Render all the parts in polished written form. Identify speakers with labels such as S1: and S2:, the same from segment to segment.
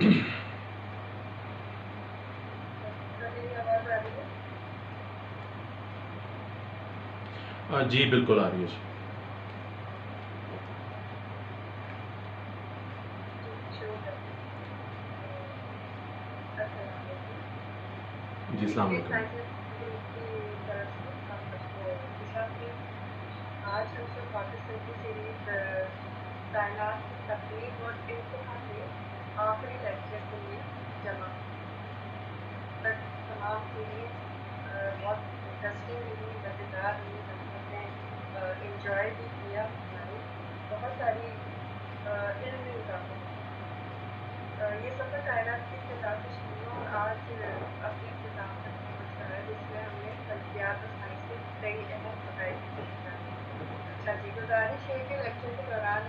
S1: जी बिल्कुल आ रही है जी। जी अस्सलाम वालेकुम।
S2: आज हम सब पाकिस्तान की सीरीज कायनात की तकलीफ और इंतहा के आखिरी लेक्चर के लिए जमा तक तमाम सीरीज बहुत इंटरेस्टिंग रही, मज़ेदार रही, हम सब ने इंजॉय भी किया, हमारी बहुत सारी इल्म में इजाफा हुआ। ये सफ़र कायनात की इब्तिदा से शुरू हुआ और आज अपनी इख्तिताम तक पहुँच रहा है, जिसमें हमने फल्कियात और साइंस के कई अहम हक़ाइक़ को समझा। अच्छा जी, गुज़ारिश है कि लेक्चर के दौरान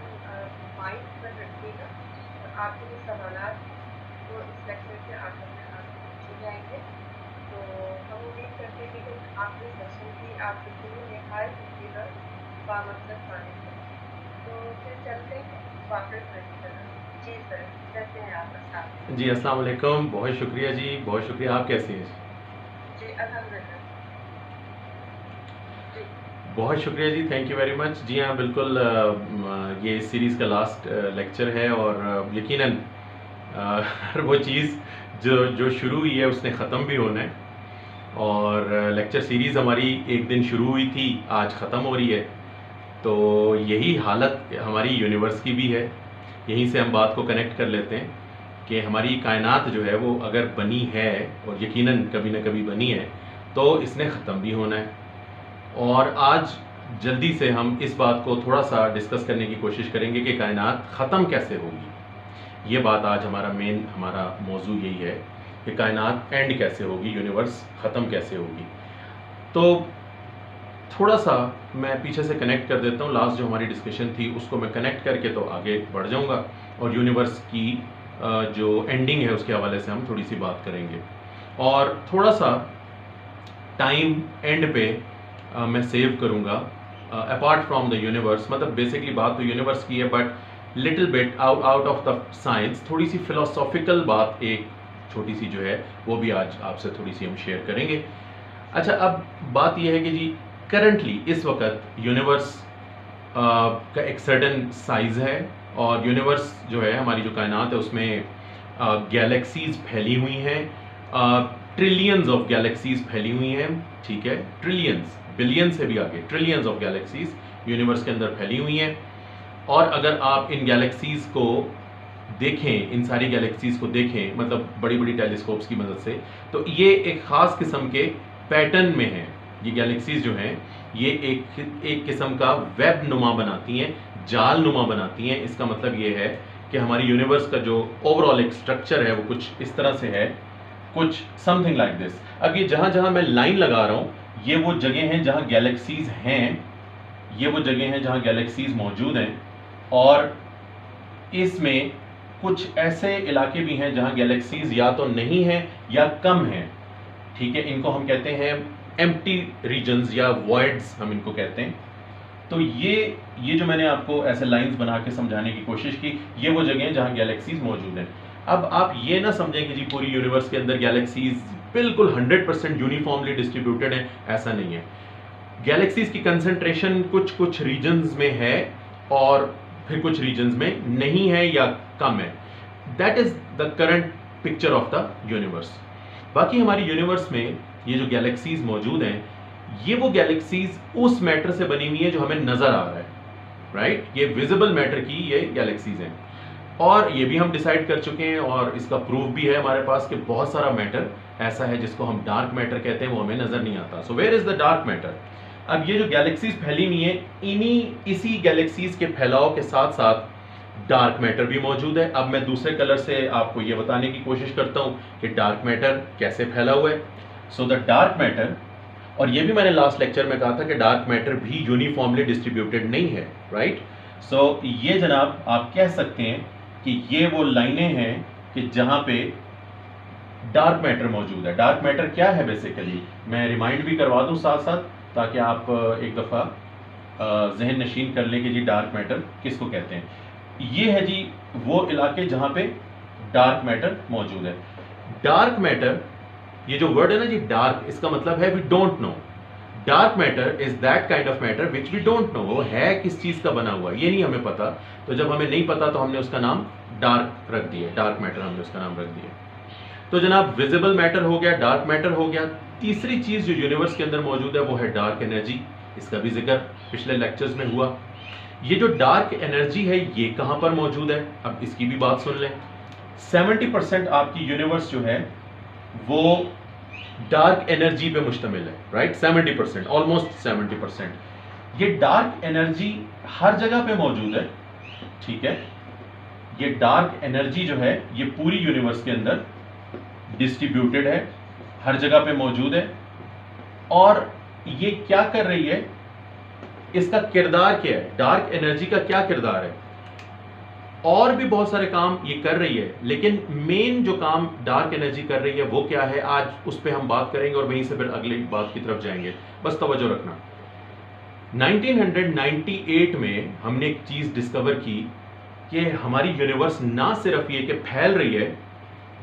S2: माइक पर रखिएगा और आपके जो सवालात वो इस लेक्चर के आखिर में आपको पूछे जाएंगे। तो हम उम्मीद करते हैं कि आखिरी सेशन की आप गुफ्तगू निहायत मुफीद और बामकसद साबित होगी। तो फिर चलते हैं वापस सर की तरफ। जी सर, कैसे हैं आप? अस्सलाम।
S1: जी अस्सलाम वालेकुम, बहुत शुक्रिया जी, बहुत शुक्रिया। आप कैसे हैं?
S2: जी अल्हम्दुलिल्लाह। जी
S1: बहुत शुक्रिया जी, थैंक यू वेरी मच। जी हाँ बिल्कुल, ये इस सीरीज़ का लास्ट लेक्चर है और यकीनन हर वो चीज़ जो जो शुरू हुई है उसने ख़त्म भी होना है। और लेक्चर सीरीज़ हमारी एक दिन शुरू हुई थी, आज ख़त्म हो रही है। तो यही हालत हमारी यूनिवर्स की भी है। यहीं से हम बात को कनेक्ट कर लेते हैं कि हमारी कायनात जो है वो अगर बनी है, और यकीनन कभी ना कभी बनी है, तो इसने ख़त्म भी होना है। और आज जल्दी से हम इस बात को थोड़ा सा डिस्कस करने की कोशिश करेंगे कि कायनात ख़त्म कैसे होगी। ये बात आज हमारा मौजू यही है कि कायनात एंड कैसे होगी, यूनिवर्स ख़त्म कैसे होगी। तो थोड़ा सा मैं पीछे से कनेक्ट कर देता हूँ, लास्ट जो हमारी डिस्कशन थी उसको मैं कनेक्ट करके तो आगे बढ़ जाऊँगा और यूनिवर्स की जो एंडिंग है उसके हवाले से हम थोड़ी सी बात करेंगे। और थोड़ा सा टाइम एंड पे मैं सेव करूँगा अपार्ट फ्रॉम द यूनिवर्स। मतलब बेसिकली बात तो यूनिवर्स की है, but little bit out of the science, थोड़ी सी फिलोसॉफिकल बात एक छोटी सी जो है वो भी आज आपसे थोड़ी सी हम शेयर करेंगे। अच्छा, अब बात यह है कि जी करंटली इस वक्त यूनिवर्स का एक सर्टेन साइज़ है और यूनिवर्स जो है, हमारी जो कायनात है उसमें गैलेक्सीज फैली हुई हैं, ट्रिलियंस ऑफ गैलेक्सीज फैली हुई हैं। ठीक है, ट्रिलियंस, बिलियन से भी आगे, ट्रिलियंस ऑफ गैलेक्सीज यूनिवर्स के अंदर फैली हुई हैं। और अगर आप इन गैलेक्सीज को देखें, इन सारी गैलेक्सीज को देखें, मतलब बड़ी बड़ी टेलीस्कोप्स की मदद से, तो ये एक ख़ास किस्म के पैटर्न में हैं। ये गैलेक्सीज जो हैं ये एक किस्म का वेब नुमा बनाती हैं, जाल नुमा बनाती हैं। इसका मतलब ये है कि हमारी यूनिवर्स का जो ओवरऑल एक स्ट्रक्चर है वो कुछ इस तरह से है, कुछ समथिंग लाइक दिस। अब ये जहाँ जहाँ मैं लाइन लगा रहा हूँ, ये वो जगह हैं जहाँ गैलेक्सीज हैं, ये वो जगह हैं जहाँ गैलेक्सीज मौजूद हैं। और इसमें कुछ ऐसे इलाके भी हैं जहाँ गैलेक्सीज या तो नहीं हैं या कम हैं। ठीक है, इनको हम कहते हैं एम्प्टी रीजन्स या वॉइड्स, हम इनको कहते हैं। तो ये जो मैंने आपको ऐसे लाइंस बना के समझाने की कोशिश की, ये वो जगह हैं जहाँ गैलेक्सीज मौजूद हैं। अब आप ये ना समझें कि जी पूरी यूनिवर्स के अंदर गैलेक्सीज बिल्कुल 100% यूनिफॉर्मली डिस्ट्रीब्यूटेड हैं, ऐसा नहीं है। गैलेक्सीज की कंसंट्रेशन कुछ कुछ रीजन्स में है और फिर कुछ रीजन्स में नहीं है या कम है। That is the current picture of the universe. बाकी हमारी यूनिवर्स में ये जो गैलेक्सीज मौजूद हैं, ये वो गैलेक्सीज उस मैटर से बनी हुई है जो हमें नजर आ रहा है, राइट? ये विजिबल मैटर की ये गैलेक्सीज हैं। और ये भी हम डिसाइड कर चुके हैं और इसका प्रूफ भी है हमारे पास कि बहुत सारा मैटर ऐसा है जिसको हम डार्क मैटर कहते हैं, वो हमें नजर नहीं आता। So where is the dark matter? अब ये जो गैलेक्सीज फैली हुई है, इसी गैलेक्सीज के फैलाव के साथ साथ डार्क मैटर भी मौजूद है। अब मैं दूसरे कलर से आपको ये बताने की कोशिश करता हूं कि डार्क मैटर कैसे फैला हुआ है। सो द डार्क मैटर, और ये भी मैंने लास्ट लेक्चर में कहा था कि डार्क मैटर भी यूनिफॉर्मली डिस्ट्रीब्यूटेड नहीं है, राइट? सो ये जनाब आप कह सकते हैं कि ये वो लाइनें हैं कि जहां पे डार्क मैटर मौजूद है। डार्क मैटर क्या है बेसिकली, मैं रिमाइंड भी करवा दूं साथ साथ, ताकि आप एक दफ़ा जहन नशीन कर लें कि जी डार्क मैटर किसको कहते हैं। ये है जी वो इलाके जहाँ पे डार्क मैटर मौजूद है। डार्क मैटर, ये जो वर्ड है ना जी डार्क, इसका मतलब है we don't know. Dark matter is that kind of matter which we don't know, वो है किस चीज का बना हुआ ये नहीं हमें पता। तो जब हमें नहीं पता तो हमने उसका नाम डार्क रख दिया, डार्क मैटर हमने उसका नाम रख दिया। तो जनाब विजिबल मैटर हो गया, डार्क मैटर हो गया। तीसरी चीज जो यूनिवर्स के अंदर मौजूद है वो है डार्क एनर्जी, इसका भी जिक्र पिछले लेक्चर्स में हुआ। ये जो डार्क एनर्जी है ये कहां पर मौजूद है, अब इसकी भी बात सुन लें। 70% आपकी यूनिवर्स जो है वो डार्क एनर्जी पे मुश्तमिल है, राइट? 70%, ऑलमोस्ट 70%। ये डार्क एनर्जी हर जगह पे मौजूद है, ठीक है? ये डार्क एनर्जी जो है ये पूरी यूनिवर्स के अंदर डिस्ट्रीब्यूटेड है, हर जगह पे मौजूद है। और ये क्या कर रही है, इसका किरदार क्या है, डार्क एनर्जी का क्या किरदार है? और भी बहुत सारे काम ये कर रही है, लेकिन मेन जो काम डार्क एनर्जी कर रही है वो क्या है, आज उस पर हम बात करेंगे और वहीं से फिर अगली बात की तरफ जाएंगे। बस तवज्जो रखना। 1998 में हमने एक चीज डिस्कवर की कि हमारी यूनिवर्स ना सिर्फ ये कि फैल रही है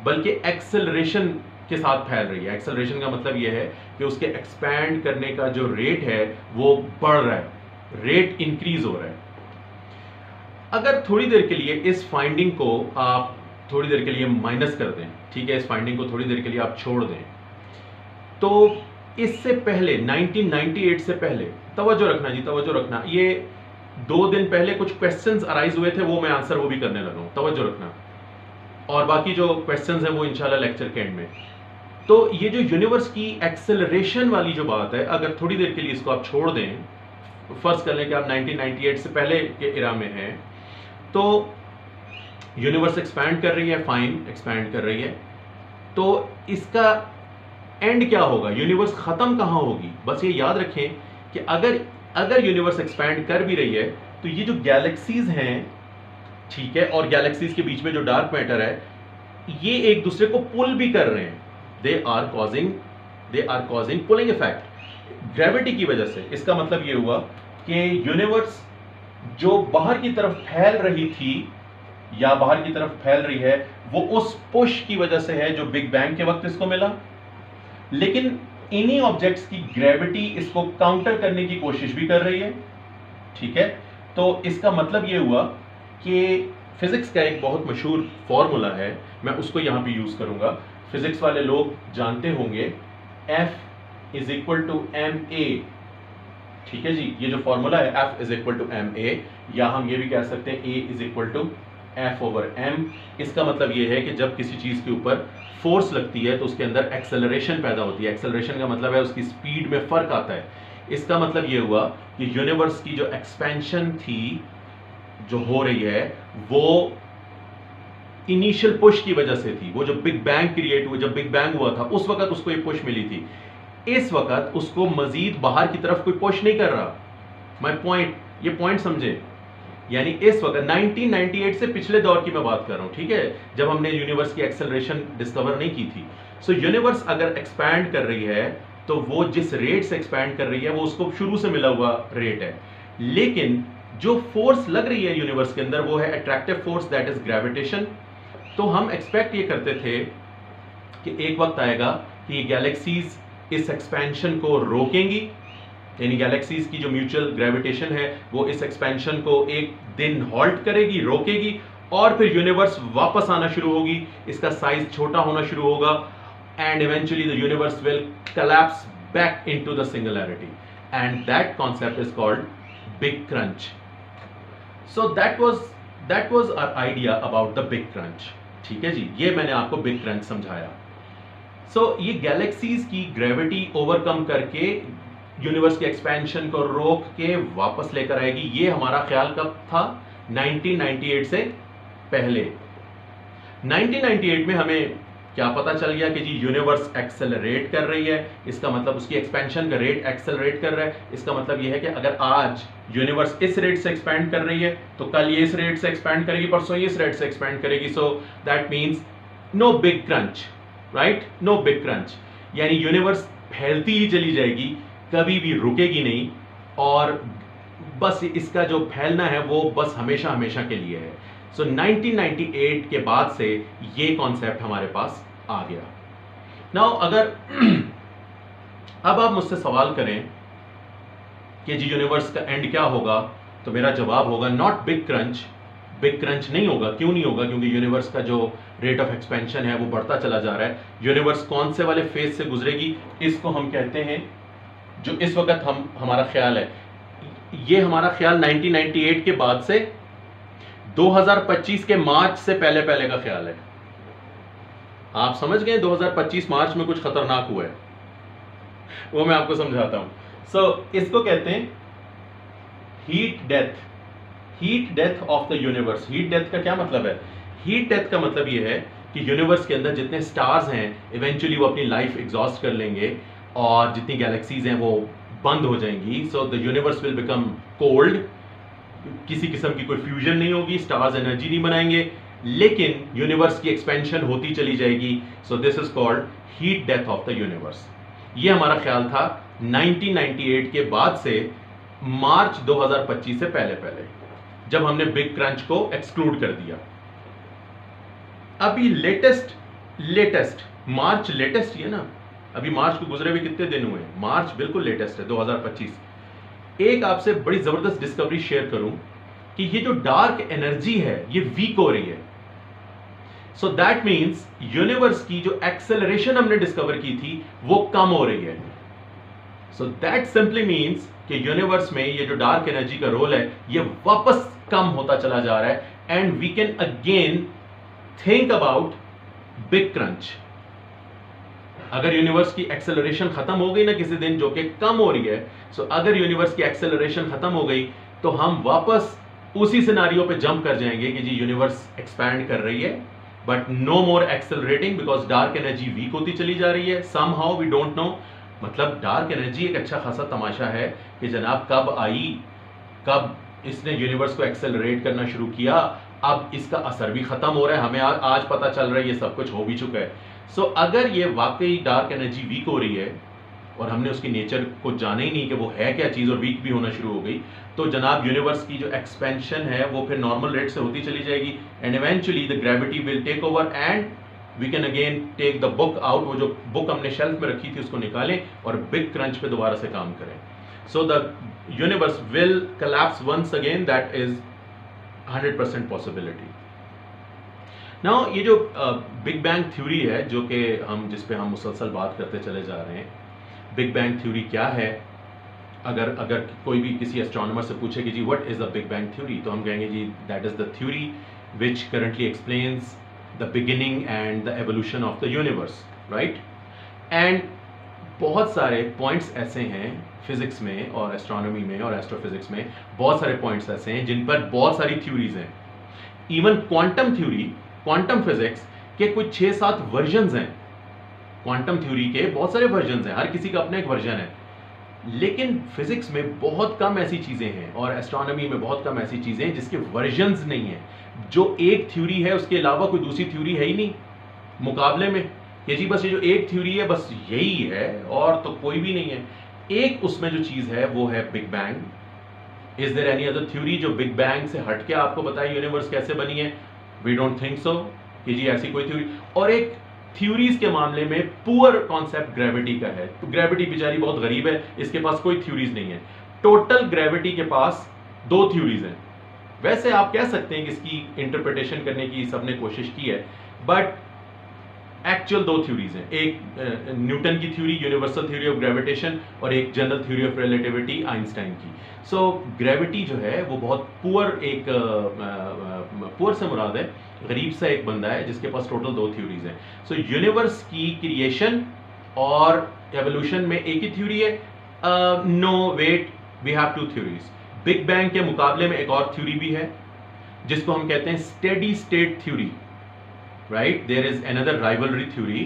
S1: बल्कि एक्सेलरेशन के साथ फैल रही है। एक्सेलरेशन का मतलब यह है कि उसके एक्सपैंड करने का जो रेट है वो बढ़ रहा है, रेट इंक्रीज हो रहा है। अगर थोड़ी देर के लिए इस फाइंडिंग को आप थोड़ी देर के लिए माइनस कर दें, ठीक है, इस फाइंडिंग को थोड़ी देर के लिए आप छोड़ दें, तो इससे पहले 1998 से पहले, तवज्जो रखना जी, तवज्जो रखना, ये 2 दिन पहले कुछ क्वेश्चंस अराइज हुए थे, वो मैं आंसर वो भी करने लगा हूं, तवज्जो रखना। और बाकी जो क्वेश्चंस हैं वो इंशाल्लाह लेक्चर के एंड में। तो ये जो यूनिवर्स की एक्सेलरेशन वाली जो बात है, अगर थोड़ी देर के लिए इसको आप छोड़ दें, फर्ज कर लें कि आप 1998 से पहले के इरा में हैं, तो यूनिवर्स एक्सपैंड कर रही है, फाइन, एक्सपैंड कर रही है, तो इसका एंड क्या होगा, यूनिवर्स खत्म कहां होगी? बस ये याद रखें कि अगर यूनिवर्स एक्सपैंड कर भी रही है तो ये जो गैलेक्सीज हैं, ठीक है, और गैलेक्सीज के बीच में जो डार्क मैटर है, ये एक दूसरे को पुल भी कर रहे हैं। They are causing pulling effect gravity की वजह से। इसका मतलब ये हुआ कि यूनिवर्स जो बाहर की तरफ फैल रही थी या बाहर की तरफ फैल रही है, वो उस पुश की वजह से है जो बिग बैंग के वक्त इसको मिला। लेकिन इन्हीं ऑब्जेक्ट्स की ग्रेविटी इसको काउंटर करने की कोशिश भी कर रही है, ठीक है? तो इसका मतलब ये हुआ कि फिजिक्स का एक बहुत मशहूर फॉर्मूला है, मैं उसको यहां पे यूज करूंगा। फिजिक्स वाले लोग जानते होंगे, F is equal to ma, ठीक है जी? ये जो फॉर्मूला है F is equal to ma, या हम ये भी कह सकते हैं A is equal to F over m। इसका मतलब ये है कि जब किसी चीज के ऊपर फोर्स लगती है तो उसके अंदर एक्सेलरेशन पैदा होती है। एक्सेलरेशन का मतलब है उसकी स्पीड में फर्क आता है। इसका मतलब ये हुआ कि यूनिवर्स की जो एक्सपेंशन थी, जो हो रही है, वो इनिशियल पुश की वजह से थी। वो जो बिग बैंग क्रिएट हुआ, जब बिग बैंग हुआ था उस वक्त उसको एक पुश मिली थी। इस वक्त उसको मजीद बाहर की तरफ कोई पुश नहीं कर रहा। ये पॉइंट समझे, यानी इस वक्त 1998 से पिछले दौर की मैं बात कर रहा हूं, ठीक है, जब हमने यूनिवर्स की एक्सेलरेशन डिस्कवर नहीं की थी। सो यूनिवर्स अगर एक्सपैंड कर रही है तो वो जिस रेट से एक्सपैंड कर रही है वो उसको शुरू से मिला हुआ रेट है। लेकिन जो फोर्स लग रही है यूनिवर्स के अंदर वो है attractive force, that is gravitation. तो हम एक्सपेक्ट ये करते थे कि एक वक्त आएगा कि गैलेक्सीज इस एक्सपेंशन को रोकेंगी, यानी गैलेक्सीज की जो म्यूचुअल ग्रेविटेशन है वो इस एक्सपेंशन को एक दिन हॉल्ट करेगी, रोकेगी, और फिर यूनिवर्स वापस आना शुरू होगी, इसका साइज छोटा होना शुरू होगा, and eventually the universe will collapse back into the singularity, and that concept is called big crunch. So that was our idea about the big crunch, ठीक है जी? ये मैंने आपको बिग क्रंच समझाया। सो ये गैलेक्सीज की ग्रेविटी ओवरकम करके यूनिवर्स के एक्सपेंशन को रोक के वापस लेकर आएगी। ये हमारा ख्याल कब था? 1998 से पहले। 1998 में हमें क्या पता चल गया कि जी यूनिवर्स एक्सेलरेट कर रही है, इसका मतलब उसकी एक्सपेंशन का रेट एक्सेलरेट कर रहा है। इसका मतलब यह है कि अगर आज यूनिवर्स इस रेट से एक्सपैंड कर रही है तो कल ये इस रेट से एक्सपैंड करेगी, परसों ये इस रेट से एक्सपैंड करेगी। So that means no big crunch, right? No big crunch, यानी यूनिवर्स फैलती ही चली जाएगी, कभी भी रुकेगी नहीं, और बस इसका जो फैलना है वो बस हमेशा हमेशा के लिए है। सो 1998 के बाद से ये कॉन्सेप्ट हमारे पास आ गया। नाउ अगर अब आप मुझसे सवाल करें कि जी यूनिवर्स का एंड क्या होगा, तो मेरा जवाब होगा not big crunch. Big crunch नहीं होगा। क्यों नहीं होगा? क्योंकि यूनिवर्स का जो रेट ऑफ एक्सपेंशन है वो बढ़ता चला जा रहा है। यूनिवर्स कौन से वाले फेज से गुजरेगी, इसको हम कहते हैं, जो इस वक्त हमारा ख्याल है, ये हमारा ख्याल 1998 के बाद से 2025 के मार्च से पहले पहले का ख्याल है। आप समझ गए 2025 मार्च में कुछ खतरनाक हुआ है, वो मैं आपको समझाता हूं। इसको कहते हैं heat death. Heat death of the universe. Heat death का क्या मतलब है? हीट डेथ का मतलब ये है कि यूनिवर्स के अंदर जितने स्टार्स हैं इवेंचुअली वो अपनी लाइफ एग्जॉस्ट कर लेंगे और जितनी गैलेक्सीज हैं वो बंद हो जाएंगी। So the universe will become cold. किसी किस्म की कोई फ्यूजन नहीं होगी, स्टार्स एनर्जी नहीं बनाएंगे, लेकिन यूनिवर्स की एक्सपेंशन होती चली जाएगी। So this is called heat death of the universe. ये हमारा ख्याल था 1998 के बाद से मार्च 2025 से पहले पहले, जब हमने बिग क्रंच को एक्सक्लूड कर दिया। अभी लेटेस्ट मार्च लेटेस्ट ही है ना, अभी मार्च को गुजरे हुए कितने दिन हुए? मार्च बिल्कुल लेटेस्ट है 2025। एक आपसे बड़ी जबरदस्त डिस्कवरी शेयर करूं कि ये जो डार्क एनर्जी है ये वीक हो रही है। सो दैट मीन्स यूनिवर्स की जो एक्सेलरेशन हमने डिस्कवर की थी वो कम हो रही है। सो दैट सिंपली मीन्स कि यूनिवर्स में ये जो डार्क एनर्जी का रोल है ये वापस कम होता चला जा रहा है and we can again think about big crunch. अगर यूनिवर्स की एक्सेलरेशन खत्म हो गई ना किसी दिन, जो कि कम हो रही है, सो अगर यूनिवर्स की एक्सेलरेशन खत्म हो गई तो हम वापस उसी सिनारियो पे जंप कर जाएंगे कि जी यूनिवर्स एक्सपैंड कर रही है but no more accelerating because dark energy weak होती चली जा रही है। Somehow we don't know. मतलब डार्क एनर्जी एक अच्छा खासा तमाशा है कि जनाब कब आई, कब इसने यूनिवर्स को एक्सेलरेट करना शुरू किया, अब इसका असर भी खत्म हो रहा है, हमें आज पता चल रहा है ये सब कुछ हो भी चुका है। सो अगर ये वाकई डार्क एनर्जी वीक हो रही है और हमने उसकी नेचर को जाना ही नहीं कि वो है क्या चीज़ और वीक भी होना शुरू हो गई, तो जनाब यूनिवर्स की जो एक्सपेंशन है वो फिर नॉर्मल रेट से होती चली जाएगी and eventually the gravity will take over and we can again take the book out. वो जो बुक हमने शेल्फ में रखी थी उसको निकालें और बिग क्रंच पे दोबारा से काम करें। So the universe will collapse once again, that is 100% possibility. Now ये जो बिग बैंग थ्योरी है जो कि जिस पे हम मुसलसल बात करते चले जा रहे हैं, बिग बैंग थ्योरी क्या है? अगर कोई भी किसी एस्ट्रोनॉमर से पूछे कि जी what is the big bang theory, तो हम कहेंगे जी that is the theory which currently explains the beginning and the evolution of the universe, right? And बहुत सारे पॉइंट्स ऐसे हैं फिजिक्स में और एस्ट्रोनॉमी में और एस्ट्रोफिजिक्स में, बहुत सारे पॉइंट्स ऐसे हैं जिन पर बहुत सारी थ्योरीज हैं। Even quantum theory, quantum physics के कुछ 6-7 वर्जन्स हैं। क्वांटम थ्योरी के बहुत सारे वर्जन्स हैं, हर किसी का अपना एक वर्जन है, लेकिन फिजिक्स में बहुत कम ऐसी चीजें हैं और एस्ट्रोनॉमी में बहुत कम ऐसी चीजें हैं जिसके वर्जन्स नहीं है। जो एक थ्योरी है उसके अलावा कोई दूसरी थ्योरी है ही नहीं मुकाबले में, ये जी बस ये जो एक थ्योरी है बस यही है और तो कोई भी नहीं है। एक उसमें जो चीज है वो है big bang. Is there any other theory जो बिग बैंग से हटके आपको बताए यूनिवर्स कैसे बनी है? वी डोंट थिंक सो कि जी ऐसी कोई थ्योरी। और एक थ्योरीज के मामले में पुअर कॉन्सेप्ट ग्रेविटी का है। तो ग्रेविटी बेचारी बहुत गरीब है, इसके पास कोई थ्योरीज नहीं है। टोटल ग्रेविटी के पास 2 थ्योरीज हैं। वैसे आप कह सकते हैं कि इसकी इंटरप्रिटेशन करने की सबने कोशिश की है, बट एक्चुअल 2 थ्योरीज हैं। एक न्यूटन की theory universal theory of gravitation और एक general theory of relativity Einstein की। सो ग्रेविटी जो है वो बहुत पुअर, एक पुअर से मुराद है गरीब सा एक बंदा है जिसके पास टोटल 2 थ्योरीज हैं। सो यूनिवर्स की क्रिएशन और एवोल्यूशन में एक ही थ्योरी है? No wait, we have 2 theories. Big bang के मुकाबले में एक और थ्योरी भी है जिसको हम कहते हैं steady state theory, right? There is another rivalry theory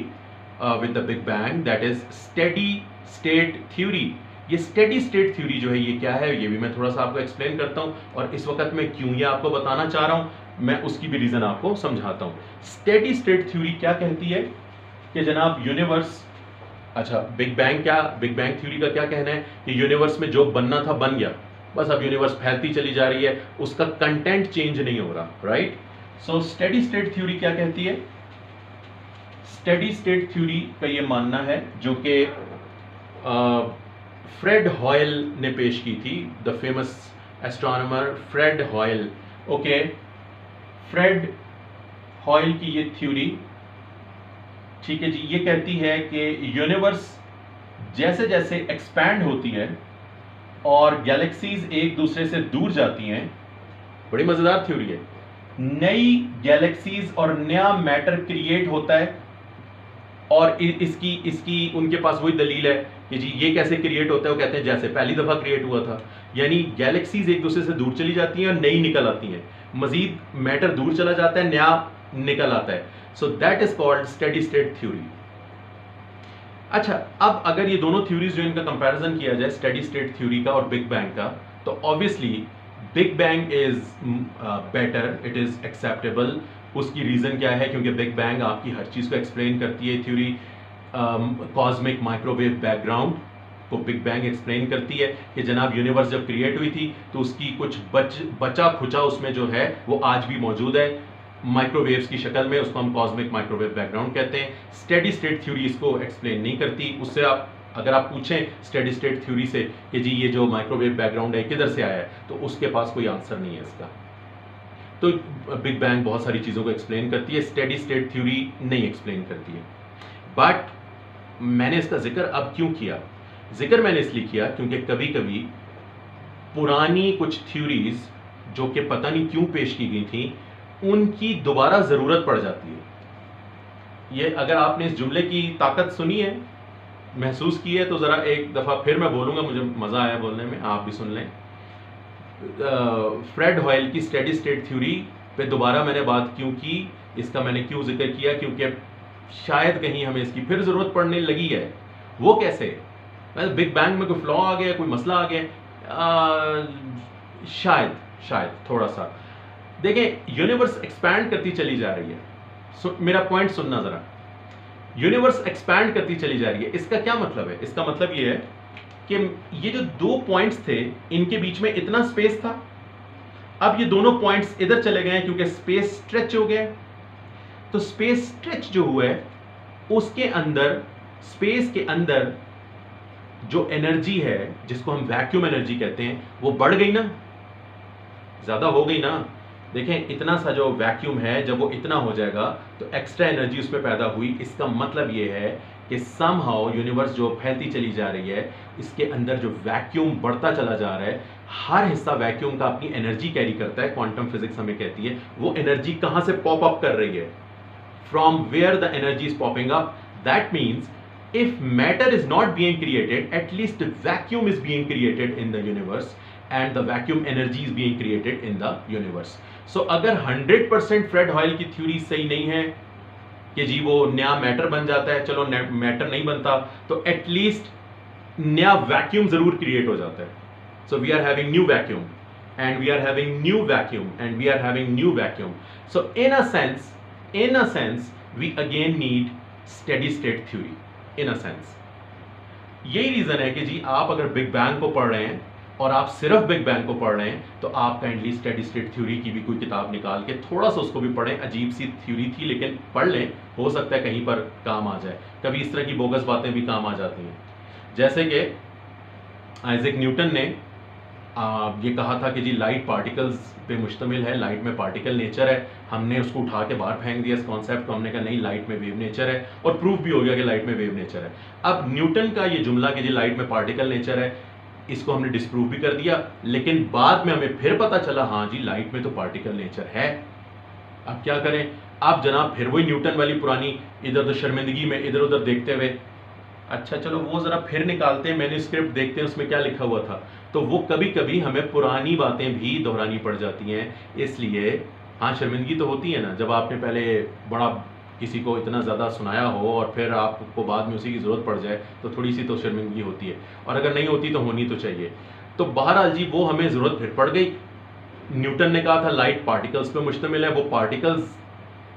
S1: with the Big Bang, that is steady state theory. ये steady state theory जो है ये क्या है, ये भी मैं थोड़ा सा आपको एक्सप्लेन करता हूँ और इस वक्त मैं क्यों ये आपको बताना चाह रहा हूँ, मैं उसकी भी रीजन आपको समझाता हूँ। steady state theory क्या कहती है कि जनाब यूनिवर्स, अच्छा बिग बैंग थ्योरी का क्या कहना है कि यूनिवर्स में जो बनना था बन गया, बस अब यूनिवर्स फैलती चली जा रही है, उसका कंटेंट चेंज नहीं हो रहा, राइट? सो स्टेडी स्टेट थ्योरी क्या कहती है? स्टेडी स्टेट थ्योरी का ये मानना है, जो कि फ्रेड हॉयल ने पेश की थी, the famous astronomer Fred Hoyle. Okay, Fred Hoyle की ये थ्योरी, ठीक है जी, ये कहती है कि यूनिवर्स जैसे जैसे एक्सपैंड होती है और गैलेक्सीज एक दूसरे से दूर जाती हैं, बड़ी मजेदार थ्योरी है, नई गैलेक्सीज और नया मैटर क्रिएट होता है। और इसकी इसकी उनके पास वही दलील है कि जी ये कैसे क्रिएट होता है, वो कहते हैं जैसे पहली दफा क्रिएट हुआ था, यानी गैलेक्सीज एक दूसरे से दूर चली जाती हैं और नई निकल आती हैं, मजीद मैटर दूर चला जाता है, नया निकल आता है। So that is called steady state theory. अच्छा, अब अगर ये दोनों थ्योरीज जो इनका कंपैरिजन किया जाए, स्टेडी स्टेट थ्योरी का और बिग बैंग का, तो obviously big bang is better, it is acceptable. उसकी रीजन क्या है? क्योंकि बिग बैंग आपकी हर चीज को एक्सप्लेन करती है। थ्योरी कॉस्मिक माइक्रोवेव बैकग्राउंड को बिग बैंग एक्सप्लेन करती है कि जनाब यूनिवर्स जब क्रिएट हुई थी तो उसकी कुछ बचा खुचा उसमें जो है वो आज भी मौजूद है माइक्रोवेव्स की शक्ल में, उसको हम कॉस्मिक माइक्रोवेव बैकग्राउंड कहते हैं। स्टेडी स्टेट थ्योरी इसको एक्सप्लेन नहीं करती। उससे आप अगर आप पूछें स्टेडी स्टेट थ्योरी से कि जी ये जो माइक्रोवेव बैकग्राउंड है किधर से आया है, तो उसके पास कोई आंसर नहीं है इसका। तो बिग बैंग बहुत सारी चीज़ों को एक्सप्लेन करती है, स्टेडी स्टेट थ्योरी नहीं एक्सप्लेन करती है। बट मैंने इसका जिक्र अब क्यों किया? जिक्र मैंने इसलिए किया क्योंकि कभी कभी पुरानी कुछ थ्योरीज जो कि पता नहीं क्यों पेश की गई थी, उनकी दोबारा ज़रूरत पड़ जाती है। ये अगर आपने इस जुमले की ताकत सुनी है, महसूस की है, तो ज़रा एक दफ़ा फिर मैं बोलूँगा, मुझे मज़ा आया बोलने में, आप भी सुन लें। फ्रेड हॉयल की स्टेडी स्टेट थ्योरी पे दोबारा मैंने बात क्यों की, इसका मैंने क्यों जिक्र किया? क्योंकि शायद कहीं हमें इसकी फिर ज़रूरत पड़ने लगी है। वो कैसे? बिग बैंग में कोई फ्लॉ आ गया, कोई मसला आ गया, शायद थोड़ा सा। देखें, यूनिवर्स एक्सपैंड करती चली जा रही है। मेरा पॉइंट सुनना जरा। यूनिवर्स एक्सपैंड करती चली जा रही है, इसका क्या मतलब है? इसका मतलब ये है कि ये जो दो पॉइंट्स थे, इनके बीच में इतना स्पेस था, अब ये दोनों पॉइंट्स इधर चले गए हैं क्योंकि स्पेस स्ट्रेच हो गया। तो स्पेस स्ट्रेच जो हुआ है, उसके अंदर, स्पेस के अंदर जो एनर्जी है, जिसको हम वैक्यूम एनर्जी कहते हैं, वो बढ़ गई ना, ज्यादा हो गई ना। देखें, इतना सा जो वैक्यूम है, जब वो इतना हो जाएगा तो एक्स्ट्रा एनर्जी उसमें पैदा हुई। इसका मतलब ये है कि समहाउ यूनिवर्स जो फैलती चली जा रही है, इसके अंदर जो वैक्यूम बढ़ता चला जा रहा है, हर हिस्सा वैक्यूम का अपनी एनर्जी कैरी करता है। क्वांटम फिजिक्स हमें कहती है वो एनर्जी कहां से पॉप अप कर रही है, from where the energy is popping up. That means if matter is not being created, at least vacuum is being created in the universe and the vacuum energy is being created in the universe. So अगर 100% Fred Hoyle की theory सही नहीं है कि जी वो नया matter बन जाता है, चलो मैटर नहीं बनता तो एटलीस्ट नया वैक्यूम जरूर क्रिएट हो जाता है। So we are having new vacuum and we are having new vacuum and we are having new vacuum. So in a sense we again need steady state theory. In a sense यही reason है कि जी आप अगर big bang को पढ़ रहे हैं और आप सिर्फ बिग बैंग को पढ़ रहे हैं, तो आप काइंडली स्टेडी स्टेट थ्योरी की भी कोई किताब निकाल के थोड़ा सा उसको भी पढ़ें। अजीब सी थ्योरी थी लेकिन पढ़ लें, हो सकता है कहीं पर काम आ जाए। कभी इस तरह की बोगस बातें भी काम आ जाती हैं। जैसे कि आइजैक न्यूटन ने ये कहा था कि जी लाइट पार्टिकल्स पे मुश्तमिल है, लाइट में पार्टिकल नेचर है। हमने उसको उठा के बाहर फेंक दिया इस कॉन्सेप्ट को, हमने कहा नहीं, लाइट में वेव नेचर है, और प्रूफ भी हो गया कि लाइट में वेव नेचर है। अब न्यूटन का ये जुमला कि जी लाइट में पार्टिकल नेचर है, इसको हमने डिस्प्रूव भी कर दिया, लेकिन बाद में हमें फिर पता चला हाँ जी लाइट में तो पार्टिकल नेचर है। अब क्या करें? आप जनाब फिर वही न्यूटन वाली पुरानी इधर उधर शर्मिंदगी में इधर उधर देखते हुए, अच्छा चलो वो जरा फिर निकालते हैं, मैन्युस्क्रिप्ट देखते हैं उसमें क्या लिखा हुआ था। तो वो कभी कभी हमें पुरानी बातें भी दोहरानी पड़ जाती हैं। इसलिए हाँ, शर्मिंदगी तो होती है ना, जब आपने पहले बड़ा किसी को इतना ज़्यादा सुनाया हो और फिर आपको बाद में उसी की ज़रूरत पड़ जाए, तो थोड़ी सी तो शर्मिंदगी होती है, और अगर नहीं होती तो होनी तो चाहिए। तो बहरहाल जी वो हमें ज़रूरत फिर पड़ गई। न्यूटन ने कहा था लाइट पार्टिकल्स पे मुश्तमिल है, वो पार्टिकल्स,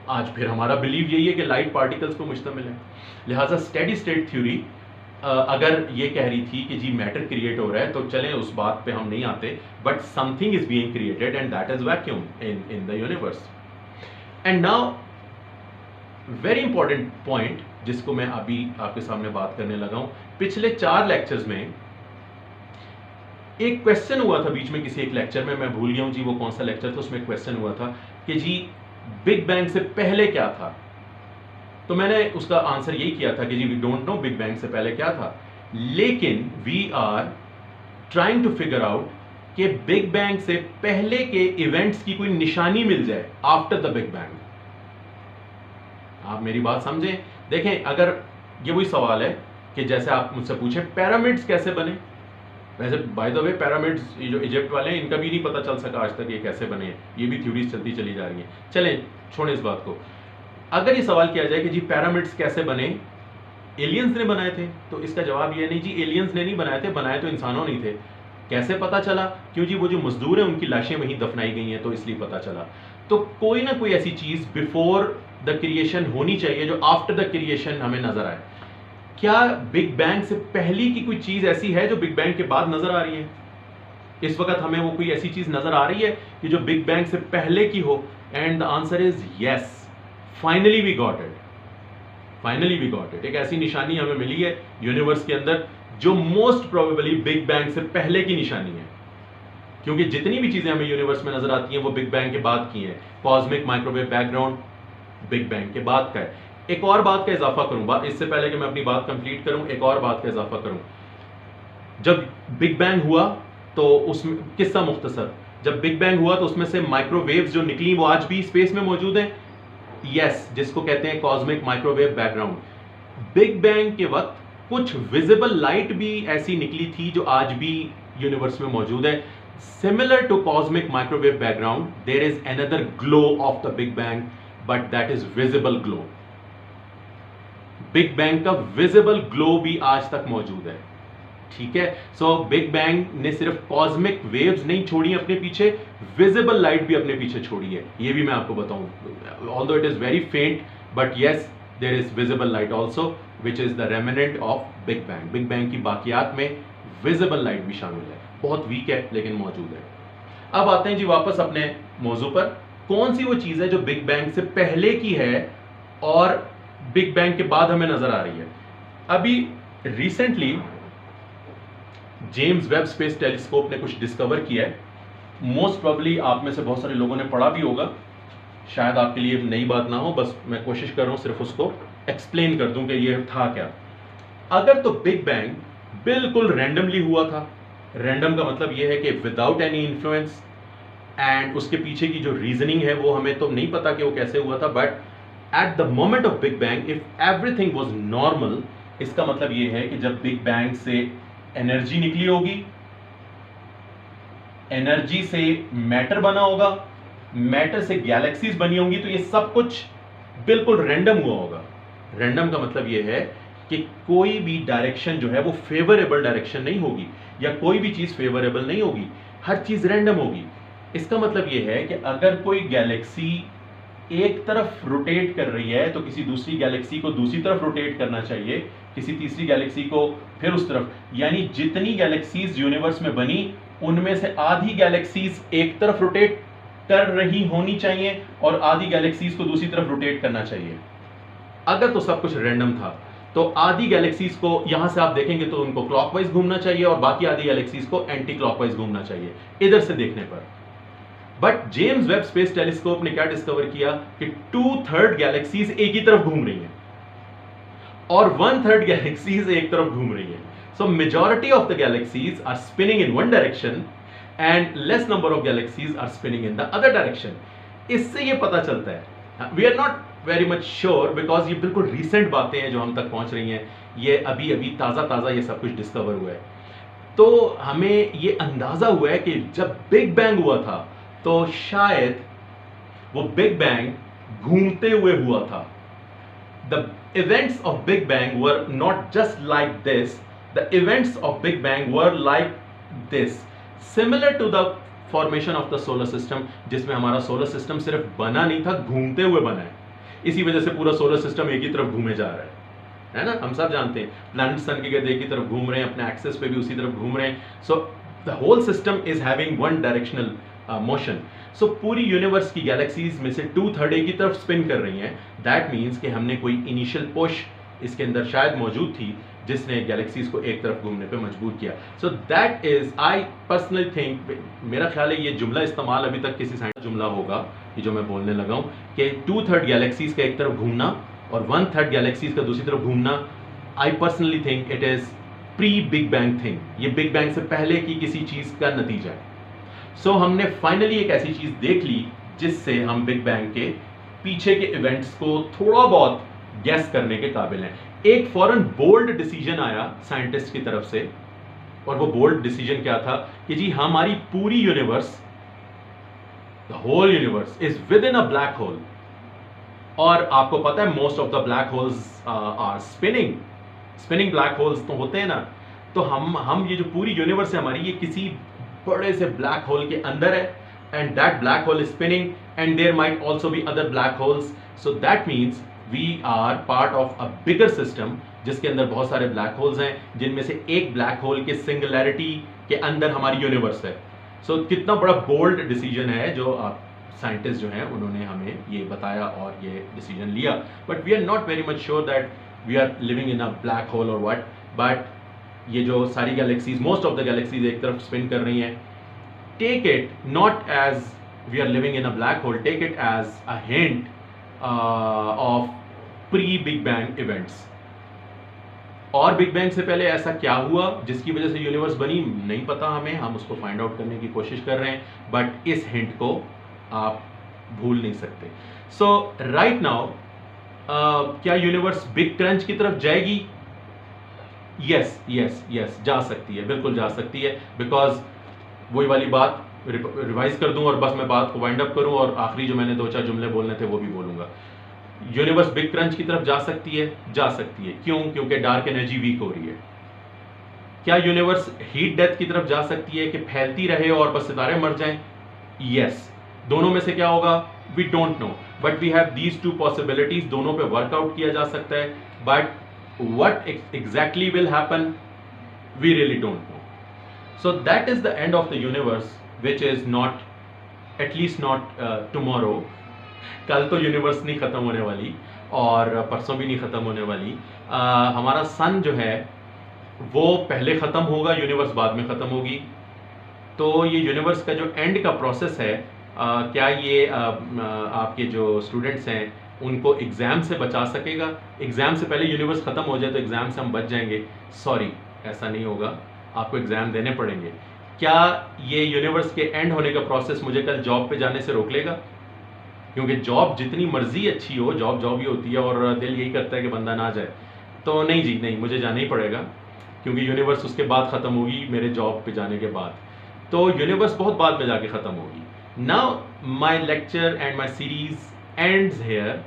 S1: आज फिर हमारा बिलीव यही है कि लाइट पार्टिकल्स पे मुश्तमिल है। लिहाजा स्टेडी स्टेट थ्योरी अगर ये कह रही थी कि जी मैटर क्रिएट हो रहा है, तो चलें उस बात पे हम नहीं आते, but something is being created and that is vacuum in the universe. And now very important point जिसको मैं अभी आपके सामने बात करने लगा हूं, पिछले 4 लेक्चर्स में एक क्वेश्चन हुआ था बीच में किसी एक लेक्चर में, मैं भूल गया हूं जी वो कौन सा लेक्चर था, उसमें क्वेश्चन हुआ था कि जी बिग बैंग से पहले क्या था। तो मैंने उसका आंसर यही किया था कि जी we don't know big bang से पहले क्या था, लेकिन we are trying to figure out कि बिग बैंग से पहले के इवेंट्स की कोई निशानी मिल जाए आफ्टर द बिग बैंग। आप मेरी बात समझें, देखें अगर ये वही सवाल है कि जैसे आप मुझसे पूछे पिरामिड्स कैसे बने, वैसे बाय द वे पिरामिड्स जो इजिप्ट वाले हैं इनका भी नहीं पता चल सका आज तक ये कैसे बने हैं, ये भी थ्योरीज चलती चली जा रही हैं। चलें छोड़ें इस बात को। अगर ये सवाल किया जाए कि जी पिरामिड्स कैसे बने, एलियंस ने बनाए थे, तो इसका जवाब ये नहीं जी एलियंस ने नहीं बनाए थे, बनाए तो इंसानों नहीं थे। कैसे पता चला? क्यों जी वो जो मजदूर हैं उनकी लाशें वहीं दफनाई गई हैं, तो इसलिए पता चला। तो कोई ना कोई ऐसी चीज बिफोर द क्रिएशन होनी चाहिए जो आफ्टर द क्रिएशन हमें नजर आए। क्या बिग बैंग से पहली की कोई चीज ऐसी है जो बिग बैंग के बाद नजर आ रही है? इस वक्त हमें वो कोई ऐसी चीज नजर आ रही है कि जो बिग बैंग से पहले की हो? And the answer is yes, finally we got it, finally we got it. एक ऐसी निशानी हमें मिली है यूनिवर्स के अंदर जो मोस्ट प्रोबेबली बिग बैंग से पहले की निशानी है, क्योंकि जितनी भी चीजें हमें यूनिवर्स में नजर आती हैं वो बिग बैंग के बाद की हैं। Cosmic microwave background big bang के बाद का है। एक और बात का इजाफा करूंगा, इससे पहले कि मैं अपनी बात कंप्लीट करूं, एक और बात का इजाफा करूं। जब बिग बैंग हुआ तो उसमें किस्सा मुख्तसर, जब बिग बैंग हुआ तो उसमें से माइक्रोवेव्स जो निकली वो आज भी स्पेस में मौजूद हैं। यस, जिसको कहते हैं cosmic microwave background. Big bang के वक्त कुछ विजिबल लाइट भी ऐसी निकली थी जो आज भी यूनिवर्स में मौजूद है। Similar to cosmic microwave background there is another glow of the big bang, but that is visible glow. Big bang का विजिबल ग्लो भी आज तक मौजूद है, ठीक है। सो बिग बैंग ने सिर्फ कॉस्मिक वेव्स नहीं छोड़ी अपने पीछे, विजिबल लाइट भी अपने पीछे छोड़ी है, ये भी मैं आपको बताऊं। Although it is very faint, but yes there is visible light also which is the remnant of big bang. Big bang की बाकियात में विजिबल लाइट भी शामिल है, बहुत वीक है लेकिन मौजूद है। अब आते हैं जी वापस अपने मौजू पर। कौन सी वो चीज है जो बिग बैंग से पहले की है और बिग बैंग के बाद हमें नजर आ रही है? अभी recently James Webb space telescope ने कुछ डिस्कवर किया है। मोस्ट प्रोबेबली आप में से बहुत सारे लोगों ने पढ़ा भी होगा, शायद आपके लिए नई बात ना हो, बस मैं कोशिश कर रहा हूं सिर्फ उसको एक्सप्लेन कर दूं कि ये था क्या। अगर तो बिग बैंग बिल्कुल रैंडमली हुआ था, रैंडम का मतलब ये है कि विदाउट एनी इन्फ्लुएंस, एंड उसके पीछे की जो रीजनिंग है वो हमें तो नहीं पता कि वो कैसे हुआ था, but at the moment of big bang if everything was normal, इसका मतलब ये है कि जब बिग बैंग से एनर्जी निकली होगी, एनर्जी से मैटर बना होगा, मैटर से गैलेक्सीज बनी होंगी, तो ये सब कुछ बिल्कुल रैंडम हुआ होगा। रैंडम का मतलब ये है कि कोई भी डायरेक्शन जो है वो फेवरेबल डायरेक्शन नहीं होगी, या कोई भी चीज फेवरेबल नहीं होगी, हर चीज रैंडम होगी। इसका मतलब ये है कि अगर कोई गैलेक्सी एक तरफ रोटेट कर रही है तो किसी दूसरी गैलेक्सी को दूसरी तरफ रोटेट करना चाहिए, किसी तीसरी गैलेक्सी को फिर उस तरफ, यानी जितनी गैलेक्सीज यूनिवर्स में बनी उनमें से आधी गैलेक्सीज एक तरफ रोटेट कर रही होनी चाहिए और आधी गैलेक्सीज को दूसरी तरफ रोटेट करना चाहिए। अगर तो सब कुछ रैंडम था तो आधी गैलेक्सीज को यहां से आप देखेंगे तो उनको क्लॉकवाइज घूमना चाहिए और बाकी आधी गैलेक्सीज को एंटी क्लॉकवाइज घूमना चाहिए इधर से देखने पर। But James Webb space telescope ने क्या डिस्कवर किया कि 2/3 गैलेक्सीज एक ही तरफ घूम रही हैं और 1/3 गैलेक्सीज एक तरफ घूम रही हैं। So majority of the galaxies are spinning in one direction and less number of galaxies are spinning in the other direction. इससे ये पता चलता है, we are not very much sure because ये बिल्कुल रिसेंट बातें हैं जो हम तक पहुंच रही हैं, ये अभी अभी ताजा ये सब कुछ डिस्कवर हुआ है। तो हमें ये अंदाजा हुआ है कि जब बिग बैंग हुआ था तो शायद वो बिग बैंग घूमते हुए हुआ था। The events of Big Bang were not just like this. The events of Big Bang were like this, similar to the formation of the solar system, जिसमें हमारा सोलर सिस्टम सिर्फ बना नहीं था, घूमते हुए बना है। इसी वजह से पूरा सोलर सिस्टम एक ही तरफ घूमे जा रहा है ना। हम सब जानते हैं प्लैनेट सन के गिर्द एक ही तरफ घूम रहे हैं, अपने एक्सेस पे भी उसी तरफ घूम रहे हैं। So the whole system is having one directional motion. So पूरी यूनिवर्स की गैलेक्सीज में से 2/3 एक की तरफ स्पिन कर रही हैं। दैट मीन्स कि हमने कोई इनिशियल पुश इसके अंदर शायद मौजूद थी जिसने गैलेक्सीज को एक तरफ घूमने पे मजबूर किया। So that is, I personally think, मेरा ख्याल है ये जुमला इस्तेमाल अभी तक किसी साइंस जुमला होगा ये जो मैं बोलने लगा हूँ कि 2/3 गैलेक्सीज का एक तरफ घूमना और 1/3 गैलेक्सीज का दूसरी तरफ घूमना। I personally think it is pre big bang thing, ये बिग बैंग से पहले की किसी चीज का नतीजा है। सो हमने फाइनली एक ऐसी चीज देख ली जिससे हम बिग बैंग के पीछे के इवेंट्स को थोड़ा बहुत गैस करने के काबिल हैं। एक फौरन बोल्ड डिसीजन आया साइंटिस्ट की तरफ से, और वो बोल्ड डिसीजन क्या था कि जी हमारी पूरी universe, the whole universe is within a black hole. और आपको पता है most of the black holes are spinning black holes तो होते हैं ना। तो हम ये जो पूरी यूनिवर्स है हमारी, ये किसी बड़े से ब्लैक होल के अंदर है, and that black hole is spinning and there might also be other black holes. So that means we are part of a bigger system जिसके अंदर बहुत सारे ब्लैक होल्स हैं, जिनमें से एक ब्लैक होल के सिंगुलैरिटी के अंदर हमारी यूनिवर्स है। सो कितना बड़ा बोल्ड डिसीजन है जो साइंटिस्ट जो हैं उन्होंने हमें ये बताया और ये डिसीजन लिया। But we are not very much sure that we are living in a black hole और व्हाट। बट ये जो सारी galaxies, most of the galaxies एक तरफ स्पिन कर रही हैं, take it not as we are living in a black hole, take it as a hint of pre big bang events. और बिग बैंग से पहले ऐसा क्या हुआ जिसकी वजह से यूनिवर्स बनी, नहीं पता हमें, हम उसको फाइंड आउट करने की कोशिश कर रहे हैं, बट इस हिंट को आप भूल नहीं सकते। सो राइट नाउ क्या यूनिवर्स बिग क्रंच की तरफ जाएगी? यस जा सकती है, बिल्कुल जा सकती है। बिकॉज वही वाली बात रिवाइज कर दूं और बस मैं बात को वाइंड अप करूं और आखिरी जो मैंने 2-4 जुमले बोलने थे वो भी बोलूंगा। यूनिवर्स बिग क्रंच की तरफ जा सकती है, जा सकती है। क्यों? क्योंकि डार्क एनर्जी वीक हो रही है। क्या यूनिवर्स हीट डेथ की तरफ जा सकती है कि फैलती रहे और बस सितारे मर जाएं? यस। दोनों में से क्या होगा? We don't know, but we have these two possibilities. दोनों पे वर्कआउट किया जा सकता है, but what exactly will happen, we really don't know. So that is the end of the universe, which is not, at least not tomorrow. कल तो universe नहीं ख़त्म होने वाली और परसों भी नहीं ख़त्म होने वाली। हमारा सन जो है वो पहले ख़त्म होगा, यूनिवर्स बाद में ख़त्म होगी। तो ये यूनिवर्स का जो एंड का प्रोसेस है, क्या ये आपके जो स्टूडेंट्स हैं उनको एग्ज़ाम से बचा सकेगा? एग्ज़ाम से पहले यूनिवर्स ख़त्म हो जाए तो एग्ज़ाम से हम बच जाएंगे? सॉरी, ऐसा नहीं होगा, आपको एग्ज़ाम देने पड़ेंगे। क्या ये यूनिवर्स के एंड होने का प्रोसेस मुझे कल जॉब पे जाने से रोक लेगा? क्योंकि जॉब जितनी मर्जी अच्छी हो, जॉब ही होती है और दिल यही करता है कि बंदा ना जाए। तो नहीं जी नहीं, मुझे जाना ही पड़ेगा, क्योंकि यूनिवर्स उसके बाद ख़त्म होगी मेरे जॉब पे जाने के बाद। तो यूनिवर्स बहुत बाद में जाके ख़त्म होगी। Now my lecture and my series ends here.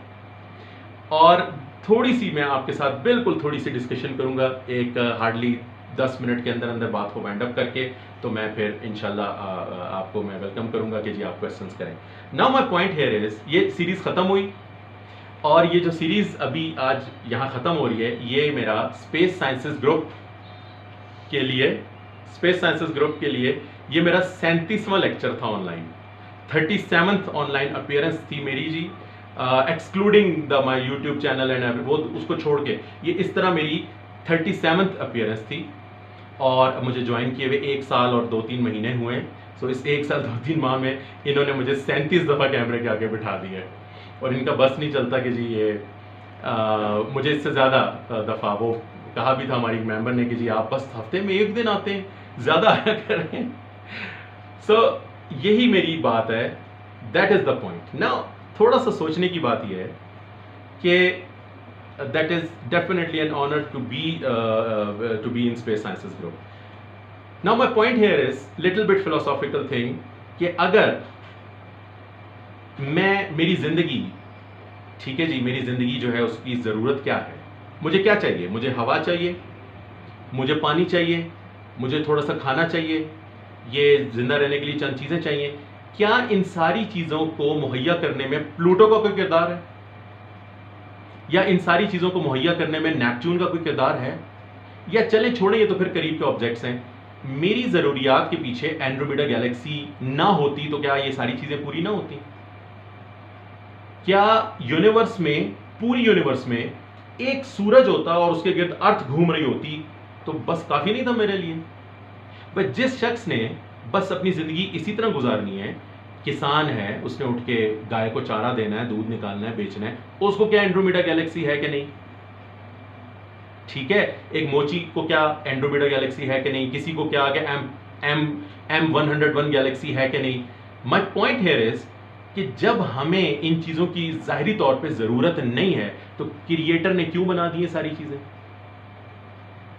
S1: और थोड़ी सी मैं आपके साथ बिल्कुल थोड़ी सी डिस्कशन करूंगा, एक हार्डली 10 मिनट के अंदर अंदर बात को वाइंड अप करके, तो मैं फिर इंशाल्लाह आपको मैं वेलकम करूंगा कि जी आप क्वेश्चंस करें। Now my point here is, ये सीरीज़ ख़त्म हुई और ये जो सीरीज़ अभी आज यहाँ ख़त्म हो रही है, ये मेरा स्पेस साइंसेस ग्रुप के लिए, ये मेरा 37वां लेक्चर था ऑनलाइन। 37th ऑनलाइन अपीयरेंस थी मेरी जी, excluding the my YouTube channel and वो उसको छोड़ के, ये इस तरह मेरी 37th अपीयरेंस थी। और मुझे ज्वाइन किए हुए 1 साल और 2-3 महीने हुए। सो इस 1 साल 2-3 माह में इन्होंने मुझे 37 दफ़ा कैमरे के आगे बिठा दिया है, और इनका बस नहीं चलता कि जी ये मुझे इससे ज़्यादा दफ़ा, वो कहा भी था हमारी मेंबर ने कि जी आप बस हफ्ते में 1 दिन आते हैं, ज़्यादा आया करें। सो यही मेरी बात है, that is the point. Now थोड़ा सा सोचने की बात यह है कि that is definitely an honor to be in space sciences group. Now my point here is little bit philosophical thing कि अगर मेरी ज़िंदगी, ठीक है जी, मेरी ज़िंदगी जो है उसकी ज़रूरत क्या है, मुझे क्या चाहिए? मुझे हवा चाहिए, मुझे पानी चाहिए, मुझे थोड़ा सा खाना चाहिए, ये ज़िंदा रहने के लिए चंद चीज़ें चाहिए। क्या इन सारी चीज़ों को मुहैया करने में प्लूटो का कोई किरदार है? या इन सारी चीज़ों को मुहैया करने में नेपच्यून का कोई किरदार है? या चले छोड़े, ये तो फिर करीब के ऑब्जेक्ट्स हैं। मेरी ज़रूरियात के पीछे एंड्रोमेडा गैलेक्सी ना होती तो क्या ये सारी चीज़ें पूरी ना होती? क्या यूनिवर्स में, पूरी यूनिवर्स में एक सूरज होता और उसके गिर्द अर्थ घूम रही होती तो बस काफ़ी नहीं था मेरे लिए? बस जिस शख्स ने बस अपनी ज़िंदगी इसी तरह गुजारनी है, किसान है, उसने उठ के गाय को चारा देना है, दूध निकालना है, बेचना है, उसको क्या एंड्रोमेडा गैलेक्सी है कि नहीं? ठीक है, एक मोची को क्या एंड्रोमेडा गैलेक्सी है कि नहीं? किसी को क्या आगे M101 गैलेक्सी है कि नहीं? माय पॉइंट हियर इज कि जब हमें इन चीजों की जाहिरी तौर पे जरूरत नहीं है तो क्रिएटर ने क्यों बना दी ये सारी चीजें?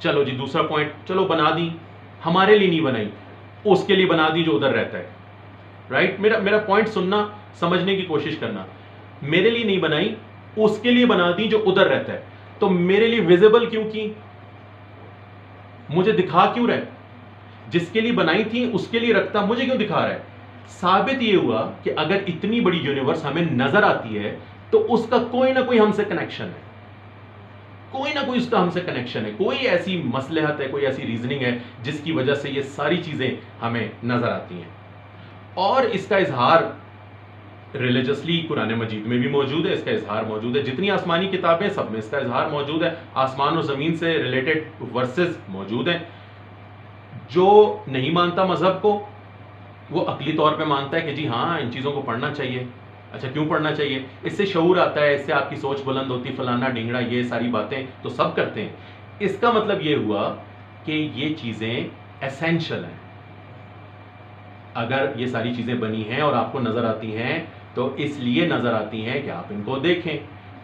S1: चलो जी, दूसरा पॉइंट, चलो बना दी, हमारे लिए नहीं बनाई, उसके लिए बना दी जो उधर रहता है, राइट? मेरा मेरा पॉइंट सुनना, समझने की कोशिश करना। मेरे लिए नहीं बनाई, उसके लिए बना दी जो उधर रहता है। तो मेरे लिए विजिबल क्यों की? मुझे दिखा क्यों रहा है? जिसके लिए बनाई थी उसके लिए रखता, मुझे क्यों दिखा रहा है? साबित ये हुआ कि अगर इतनी बड़ी यूनिवर्स हमें नजर आती है तो उसका कोई ना कोई हमसे कनेक्शन है, कोई ना कोई उसका हमसे कनेक्शन है, कोई ऐसी मसलहत है, कोई ऐसी रीजनिंग है जिसकी वजह से ये सारी चीजें हमें नजर आती हैं। और इसका इजहार रिलीजियसली कुरान मजीद में भी मौजूद है, इसका इजहार मौजूद है, जितनी आसमानी किताबें सब में इसका इजहार मौजूद है, आसमान और ज़मीन से रिलेटेड वर्सेस मौजूद हैं। जो नहीं मानता मजहब को, वो अकली तौर पे मानता है कि जी हाँ, इन चीज़ों को पढ़ना चाहिए। अच्छा, क्यों पढ़ना चाहिए? इससे शऊर आता है, इससे आपकी सोच बुलंद होती, फलाना ढिंगड़ा, ये सारी बातें तो सब करते हैं। इसका मतलब ये हुआ कि ये चीज़ें एसेंशियल हैं। अगर ये सारी चीज़ें बनी हैं और आपको नज़र आती हैं तो इसलिए नज़र आती हैं कि आप इनको देखें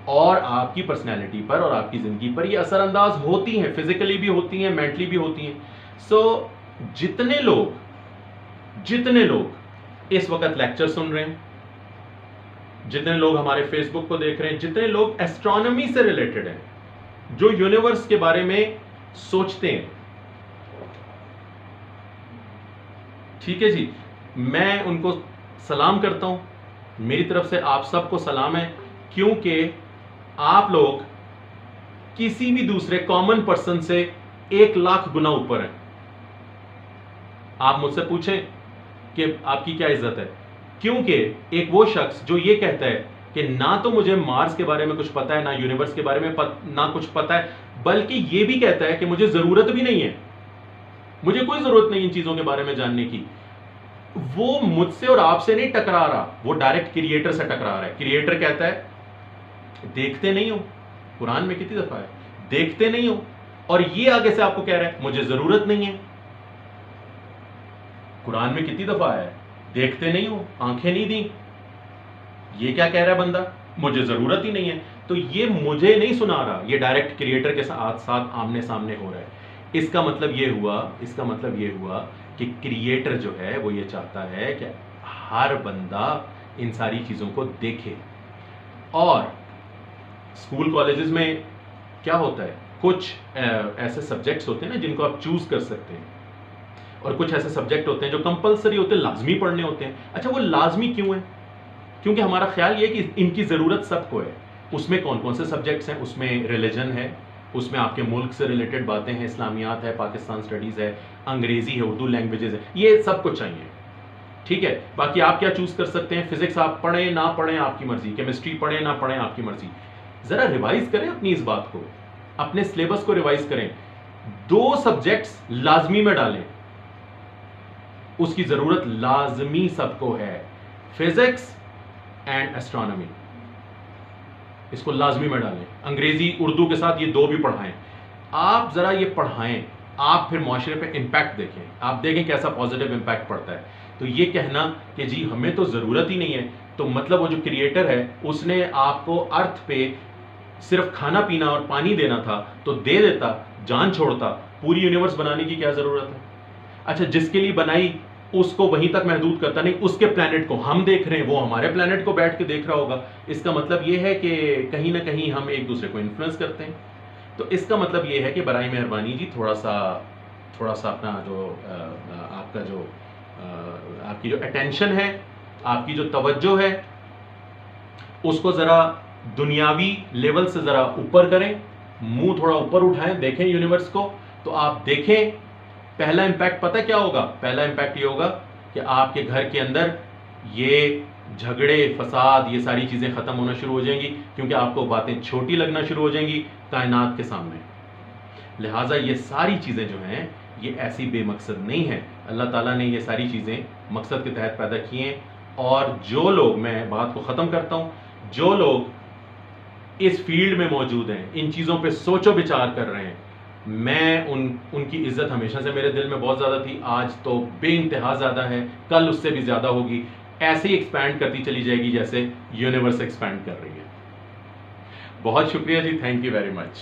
S1: और आपकी पर्सनैलिटी पर और आपकी ज़िंदगी पर ये असरअंदाज होती हैं, फिजिकली भी होती हैं, मेंटली भी होती हैं। सो जितने लोग इस वक्त लेक्चर सुन रहे हैं, जितने लोग हमारे फेसबुक को देख रहे हैं, जितने लोग एस्ट्रोनॉमी से रिलेटेड हैं, जो यूनिवर्स के बारे में सोचते हैं, ठीक है जी, मैं उनको सलाम करता हूं। मेरी तरफ से आप सबको सलाम है, क्योंकि आप लोग किसी भी दूसरे कॉमन पर्सन से 1,00,000 गुना ऊपर हैं। आप मुझसे पूछें कि आपकी क्या इज्जत है, क्योंकि एक वो शख्स जो ये कहता है कि ना तो मुझे मार्स के बारे में कुछ पता है, ना यूनिवर्स के बारे में ना कुछ पता है, बल्कि ये भी कहता है कि मुझे जरूरत भी नहीं है, मुझे कोई जरूरत नहीं इन चीजों के बारे में जानने की, वो मुझसे और आपसे नहीं टकरा रहा, वो डायरेक्ट क्रिएटर से टकरा रहा है। क्रिएटर कहता है देखते नहीं हो, कुरान में कितनी दफा है देखते नहीं हो, और ये आगे से आपको कह रहा है मुझे जरूरत नहीं है। कुरान में कितनी दफा है देखते नहीं हो, आंखें नहीं दी। ये क्या कह रहा है बंदा? मुझे जरूरत ही नहीं है। तो ये मुझे नहीं सुना रहा, ये डायरेक्ट क्रिएटर के साथ साथ आमने सामने हो रहा है। इसका मतलब ये हुआ कि क्रिएटर जो है वो ये चाहता है कि हर बंदा इन सारी चीज़ों को देखे। और स्कूल कॉलेजेस में क्या होता है, कुछ ऐसे सब्जेक्ट्स होते हैं ना जिनको आप चूज कर सकते हैं, और कुछ ऐसे सब्जेक्ट होते हैं जो कंपलसरी होते हैं, लाजमी पढ़ने होते हैं। अच्छा, वो लाजमी क्यों है? क्योंकि हमारा ख्याल ये है कि इनकी ज़रूरत सबको है। उसमें कौन कौन से सब्जेक्ट्स हैं? उसमें रिलीजन है, उसमें आपके मुल्क से रिलेटेड बातें हैं, इस्लामियात है, पाकिस्तान स्टडीज़ है, अंग्रेज़ी है, उर्दू लैंग्वेजेस है, ये सब कुछ चाहिए। ठीक है, बाकी आप क्या चूज़ कर सकते हैं? फिजिक्स आप पढ़ें ना पढ़ें आपकी मर्जी, केमिस्ट्री पढ़ें ना पढ़ें आपकी मर्जी। ज़रा रिवाइज करें अपनी इस बात को, अपने सिलेबस को रिवाइज करें। 2 सब्जेक्ट्स लाजमी में डालें, उसकी ज़रूरत लाजमी सबको है, फिजिक्स एंड एस्ट्रोनॉमी, इसको लाजमी में डालें। अंग्रेजी उर्दू के साथ ये 2 भी पढ़ाएं। आप ज़रा ये पढ़ाएं, आप फिर माशरे पे इम्पैक्ट देखें, आप देखें कैसा पॉजिटिव इम्पैक्ट पड़ता है। तो ये कहना कि जी हमें तो ज़रूरत ही नहीं है, तो मतलब वो जो क्रिएटर है उसने आपको अर्थ पे सिर्फ खाना पीना और पानी देना था तो दे देता, जान छोड़ता, पूरी यूनिवर्स बनाने की क्या ज़रूरत है? अच्छा, जिसके लिए बनाई उसको वहीं तक महदूद करता नहीं, उसके प्लैनेट को हम देख रहे हैं, वो हमारे प्लैनेट को बैठ के देख रहा होगा। इसका मतलब ये है कि कहीं ना कहीं हम एक दूसरे को इन्फ्लुएंस करते हैं। तो इसका मतलब ये है कि बराए मेहरबानी जी थोड़ा सा अपना जो आपकी जो अटेंशन है, आपकी जो तवज्जो है, उसको ज़रा दुनियावी लेवल से ज़रा ऊपर करें, मुंह थोड़ा ऊपर उठाएं, देखें यूनिवर्स को। तो आप देखें पहला इम्पैक्ट पता क्या होगा? पहला इम्पैक्ट ये होगा कि आपके घर के अंदर ये झगड़े, फसाद, ये सारी चीज़ें ख़त्म होना शुरू हो जाएंगी, क्योंकि आपको बातें छोटी लगना शुरू हो जाएंगी कायनात के सामने। लिहाजा ये सारी चीज़ें जो हैं ये ऐसी बेमकसद नहीं है। अल्लाह ताला ने ये सारी चीज़ें मकसद के तहत पैदा की हैं। और जो लोग, मैं बात को ख़त्म करता हूँ, जो लोग इस फील्ड में मौजूद हैं, इन चीज़ों पे सोचो विचार कर रहे हैं, मैं उनकी इज़्ज़त हमेशा से मेरे दिल में बहुत ज़्यादा थी, आज तो बेइंतहा ज़्यादा है, कल उससे भी ज़्यादा होगी। ऐसे ही एक्सपैंड करती चली जाएगी जैसे यूनिवर्स एक्सपैंड कर रही है। बहुत शुक्रिया जी, thank you very much.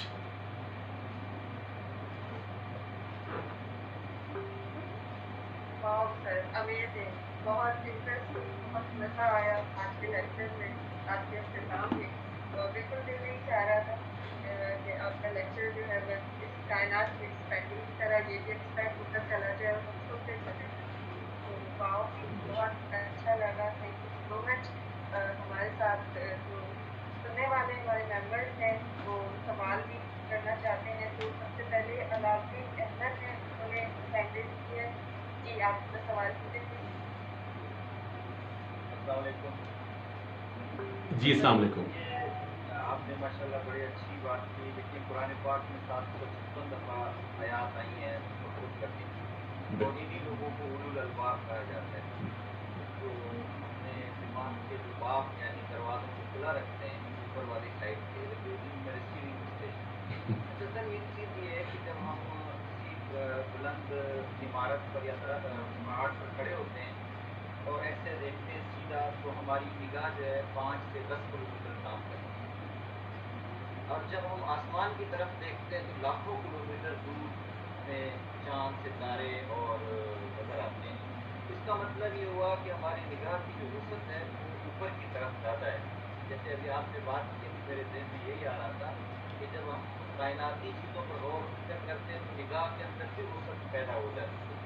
S2: Wow sir, amazing, बहुत इंटरेस्टिंग, बहुत मज़ा आया आज के लेक्चर में, आज के इख्तिताम में। बिल्कुल दिल नहीं चाह रहा था कि आपका लेक्चर जो है वो इस कायनात की एक्सपेंडिंग की तरह ये भी एक्सपेंड होता चला जाए और हम सुनते चले जाएं। तो वाओ, बहुत अच्छा लगा, थैंक यू सो मच। हमारे साथ जो सुनने वाले हमारे मेंबर्स हैं वो सवाल भी करना चाहते हैं, तो सबसे पहले अलाउद्दीन अहमद हैं, उन्होंने हैंड रेज़ किया है। जी, आप अपना सवाल पूछेंगे।
S3: अस्सलाम वालेकुम।
S1: जी अस्सलाम वालेकुम।
S3: ये आपने माशाल्लाह बड़ी अच्छी बात की, लेकिन कुरान पाक में 756 दफ़ा आयात आई हैं खुद करने की, और इन्हीं लोगों को उलुल अल्बाब कहा जाता है, जो अपने दिमाग के जो बाप यानी दरवाज़ों को खुला रखते हैं ऊपर वाली साइड से, रिसीविंग में रिसीविंग स्टेशन। अच्छा सर, एक चीज़ ये है कि जब हम किसी बुलंद इमारत पर या पहाड़ पर खड़े होते हैं और ऐसे देखते हैं सीधा, तो हमारी निगाह जो है 5 से 10 किलोमीटर काम करती है, और जब हम आसमान की तरफ देखते हैं तो लाखों किलोमीटर दूर में चांद, सितारे और नजर आते हैं। इसका मतलब ये हुआ कि हमारी निगाह की जो वसअत है वो ऊपर की तरफ ज़्यादा है। जैसे अभी आपने बात की, मेरे दिल में यही आ रहा था कि जब हम कायनाती चीज़ों पर गौर फिक्र करते हैं तो निगाह के अंदर भी वसअत पैदा हो जाती है।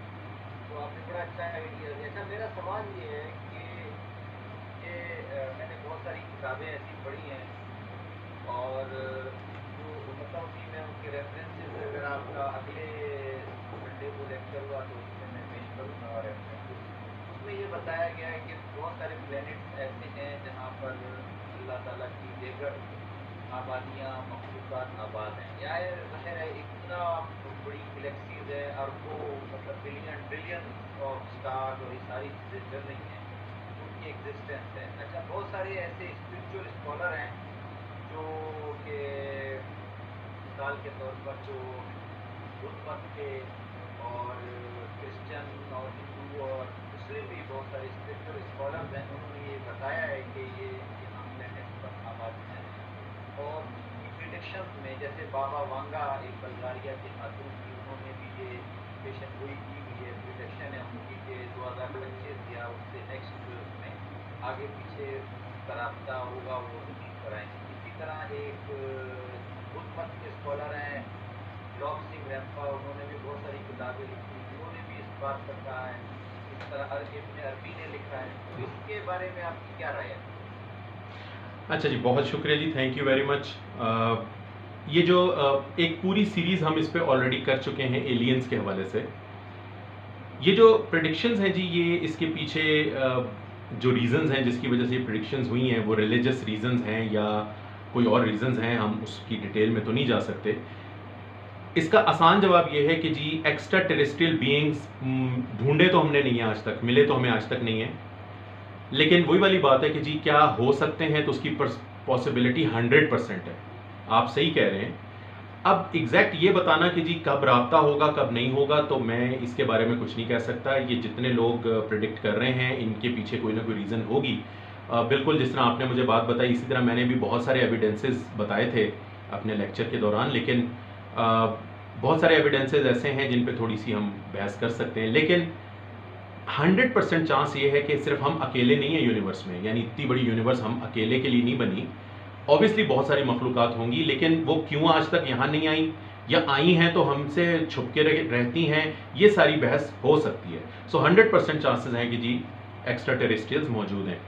S3: तो आपने बड़ा अच्छा आइडिया दिया। अच्छा, मेरा सवाल ये है कि मैंने बहुत सारी किताबें ऐसी पढ़ी हैं, और जो मतलब कि मैं उनके रेफरेंसेस, अगर आपका अगले संडे को लेक्चर हुआ तो उसमें मैं पेश करूँगा रेफरेंसेस। उसमें ये बताया गया है कि बहुत सारे प्लैनेट्स ऐसे हैं जहाँ पर अल्लाह ताला की बेघर आबादियाँ, मखलूक़ात आबाद हैं। या ज़ाहिर है इतना बड़ी गैलेक्सीज है, अरबों मतलब बिलियन ट्रिलियन ऑफ स्टार्स, और ये सारी चीज़ें चल रही हैं, उनकी एग्जिस्टेंस है। अच्छा, बहुत सारे ऐसे स्पिरिचुअल स्कॉलर हैं जो कि मिसाल के तौर पर जो बुद्ध मत के और क्रिश्चियन और हिंदू और मुस्लिम भी बहुत सारे स्पिरिचुअल स्कॉलर्स हैं, उन्होंने ये बताया है कि ये यहाँ प्लैनेट्स पर आबादियाँ हैं। और प्रिडिक्शन में जैसे बाबा वांगा, एक बल्गारिया के खातून थी, उन्होंने भी ये पेशन गोई की हुई है, प्रिडिक्शन है उनकी कि 2025 या उससे नेक्स्ट में आगे पीछे का रास्ता होगा वो नहीं कराएंगे। इसी तरह एक बुद्ध मत के स्कॉलर हैं लॉक सिंह रेम्पा, उन्होंने भी बहुत सारी किताबें लिखी, उन्होंने भी इस बात पर कहा है। इस तरह इब्न अरबी ने लिखा है, तो इसके बारे में आपकी क्या राय है?
S1: अच्छा जी, बहुत शुक्रिया जी, थैंक यू वेरी मच। ये जो एक पूरी सीरीज़ हम इस पे ऑलरेडी कर चुके हैं एलियंस के हवाले से। ये जो प्रेडिक्शंस हैं जी, ये इसके पीछे जो रीज़न्स हैं जिसकी वजह से ये प्रेडिक्शंस हुई हैं, वो रिलीजियस रीज़न्स हैं या कोई और रीज़न्स हैं, हम उसकी डिटेल में तो नहीं जा सकते। इसका आसान जवाब ये है कि जी एक्स्ट्रा टेरेस्ट्रियल बीइंग्स ढूंढे तो हमने नहीं है आज तक, मिले तो हमें आज तक नहीं है, लेकिन वही वाली बात है कि जी क्या हो सकते हैं, तो उसकी पॉसिबिलिटी 100% है। आप सही कह रहे हैं। अब एग्जैक्ट ये बताना कि जी कब राब्ता होगा कब नहीं होगा, तो मैं इसके बारे में कुछ नहीं कह सकता। ये जितने लोग प्रिडिक्ट कर रहे हैं इनके पीछे कोई ना कोई रीज़न होगी। बिल्कुल जिस तरह आपने मुझे बात बताई, इसी तरह मैंने भी बहुत सारे एविडेंसेस बताए थे अपने लेक्चर के दौरान, लेकिन बहुत सारे एविडेंसेस ऐसे हैं जिन पे थोड़ी सी हम बहस कर सकते हैं, लेकिन 100% चांस ये है कि सिर्फ हम अकेले नहीं हैं यूनिवर्स में, यानी इतनी बड़ी यूनिवर्स हम अकेले के लिए नहीं बनी। ऑब्वियसली बहुत सारी मखलूक़ात होंगी, लेकिन वो क्यों आज तक यहाँ नहीं आई, या आई हैं तो हमसे छुप के रहती हैं, ये सारी बहस हो सकती है। सो 100% चांसेस हैं कि जी एक्स्ट्रा टेरेस्ट्रियल्स मौजूद हैं।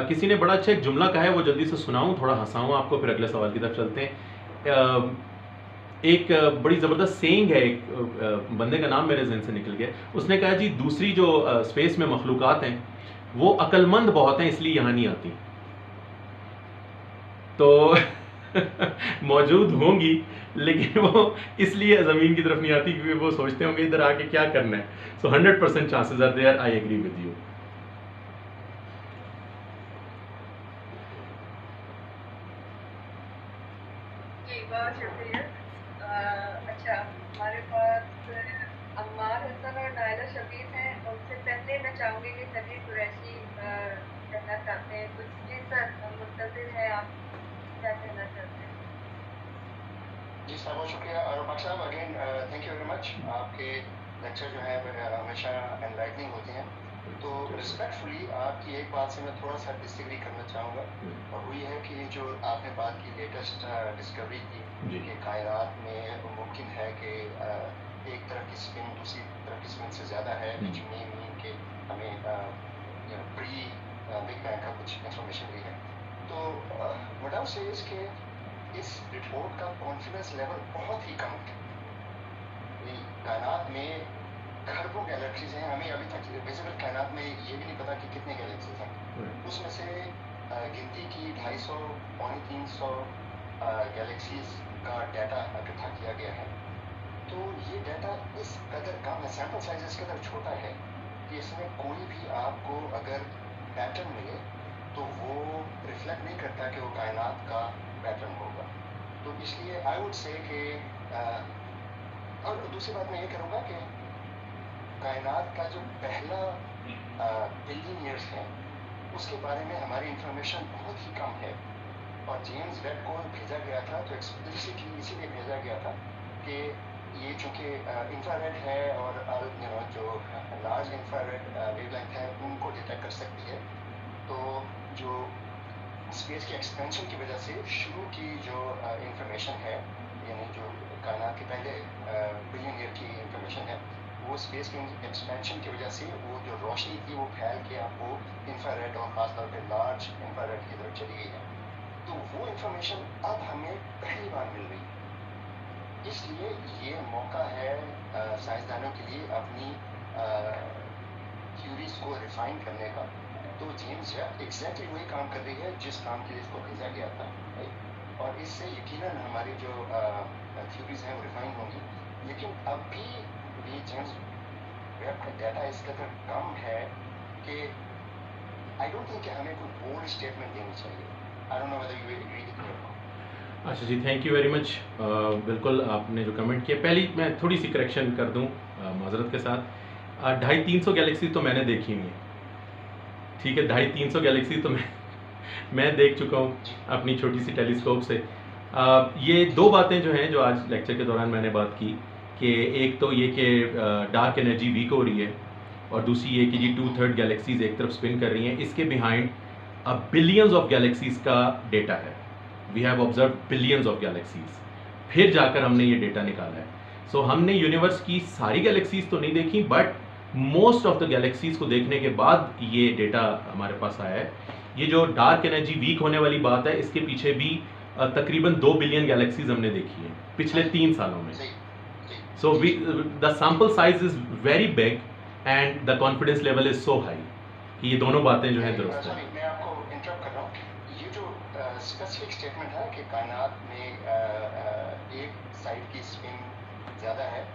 S1: किसी ने बड़ा अच्छा एक जुमला कहा है, वो जल्दी से सुनाऊँ, थोड़ा हंसाऊँ आपको, फिर अगले सवाल की तरफ चलते हैं। एक बड़ी ज़बरदस्त सेइंग है, एक बंदे का नाम मेरे जहन से निकल गया, उसने कहा जी दूसरी जो स्पेस में मखलूक़ात हैं वो अक्लमंद बहुत हैं इसलिए यहाँ नहीं आती। तो मौजूद होंगी लेकिन वो इसलिए ज़मीन की तरफ नहीं आती क्योंकि वो सोचते होंगे इधर आके क्या करना है। So 100% chances are there, I agree with you.
S2: जी बहुत शुक्रिया। अच्छा, हमारे पास अम्मार हसन और नायला शबीर हैं। उनसे पहले मैं चाहूँगी कि सभी कुरैशी कहना चाहते हैं कुछ। जी सर, मुंतज़िर हैं आप, क्या कहना चाहते हैं?
S4: जी साहब बहुत शुक्रिया। और पाक साहब again thank you very much. आपके लेक्चर जो है हमेशा एनलाइटनिंग होते हैं। तो रिस्पेक्टफुली आपकी एक बात से मैं थोड़ा सा डिसएग्री करना चाहूँगा, और वो ये है कि जो आपने बात की लेटेस्ट डिस्कवरी की कि कायनात में मुमकिन है कि एक तरफ की स्पिन दूसरी तरफ की स्पिन से ज़्यादा है, which may mean कि हमें प्री बिग बैंग का कुछ इंफॉर्मेशन भी है। तो व्हाट आई से इज के इस रिपोर्ट का कॉन्फिडेंस लेवल बहुत ही कम है। कायनात में खरबों गैलेक्सीज हैं, हमें अभी तक विजिबल कायनात में ये भी नहीं पता कि कितने गैलेक्सीज हैं। उसमें से गिनती की 250 पौने 300 गैलेक्सीज का डाटा इकट्ठा किया गया है। तो ये डाटा इस कदर कम है, सैंपल साइज इस कदर छोटा है कि इसमें कोई भी आपको अगर पैटर्न मिले तो वो रिफ्लेक्ट नहीं करता कि वो कायनात का पैटर्न होगा। तो इसलिए आई वुड से कि और दूसरी बात मैं ये करूँगा कि कायनात का जो पहला बिलियन ईयर्स है उसके बारे में हमारी इंफॉर्मेशन बहुत ही कम है। और जेम्स वेब को भेजा गया था तो एक्सप्लिसिटली इसीलिए भेजा गया था कि ये चूँकि इंफ्रारेड है और जो लार्ज इंफ्रारेड वेवलेंथ है उनको डिटेक्ट कर सकती है। तो जो स्पेस के एक्सपेंशन की वजह से शुरू की जो इंफॉर्मेशन है, यानी जो कायनात के पहले बिलियन ईयर की इंफॉर्मेशन है, वो स्पेस के एक्सपेंशन की वजह से वो जो रोशनी थी वो फैल के आपको इंफ्रारेड और खासतौर पे लार्ज इंफ्रारेड की तरफ चली गई है। तो वो इंफॉर्मेशन अब हमें पहली बार मिल रही है। इसलिए ये मौका है साइंसदानों के लिए अपनी थ्योरीज को रिफाइन करने का। तो जेम्स वेब एग्जैक्टली वही काम कर रही है जिस काम के लिए इसको भेजा गया था, और इससे यकीनन हमारी जो थ्योरीज हैं वो रिफाइन होंगी। लेकिन अभी भी जेम्स वेब का डाटा इस कदर कम है कि आई डोंट थिंक कि हमें कोई बोल्ड स्टेटमेंट देनी चाहिए। I don't know whether you agree with me.
S1: अच्छा जी, थैंक यू वेरी मच। बिल्कुल आपने जो कमेंट किया, पहली मैं थोड़ी सी करेक्शन कर दूं माजरत के साथ। 250-300 गैलेक्सी तो मैंने देखी हुई हैं, ठीक है। 250-300 गैलेक्सी तो मैं देख चुका हूँ अपनी छोटी सी टेलीस्कोप से। ये दो बातें जो हैं जो आज लेक्चर के दौरान मैंने बात की कि एक तो ये कि डार्क एनर्जी वीक हो रही है, और दूसरी ये कि जी 2/3 गैलेक्सीज एक तरफ स्पिन कर रही हैं। इसके बिहाइंड बिलियंस ऑफ गैलेक्सीज का डेटा है। We have observe billions of galaxies, फिर जाकर हमने ये डेटा निकाला है। सो हमने यूनिवर्स की सारी गैलेक्सीज तो नहीं देखी, but most of the galaxies को देखने के बाद ये डेटा हमारे पास आया है। ये जो डार्क एनर्जी वीक होने वाली बात है, इसके पीछे भी तकरीबन 2 बिलियन गैलेक्सीज हमने देखी है पिछले 3 सालों में। So the sample size is very big and the confidence level is so high कि ये दोनों बातें जो हैं दुरुस्त हैं।
S4: मैं आपको इंटरप्ट कर रहा हूँ। ये जो स्पेसिफिक स्टेटमेंट है कि कायनात में एक साइड की स्पिन ज़्यादा है,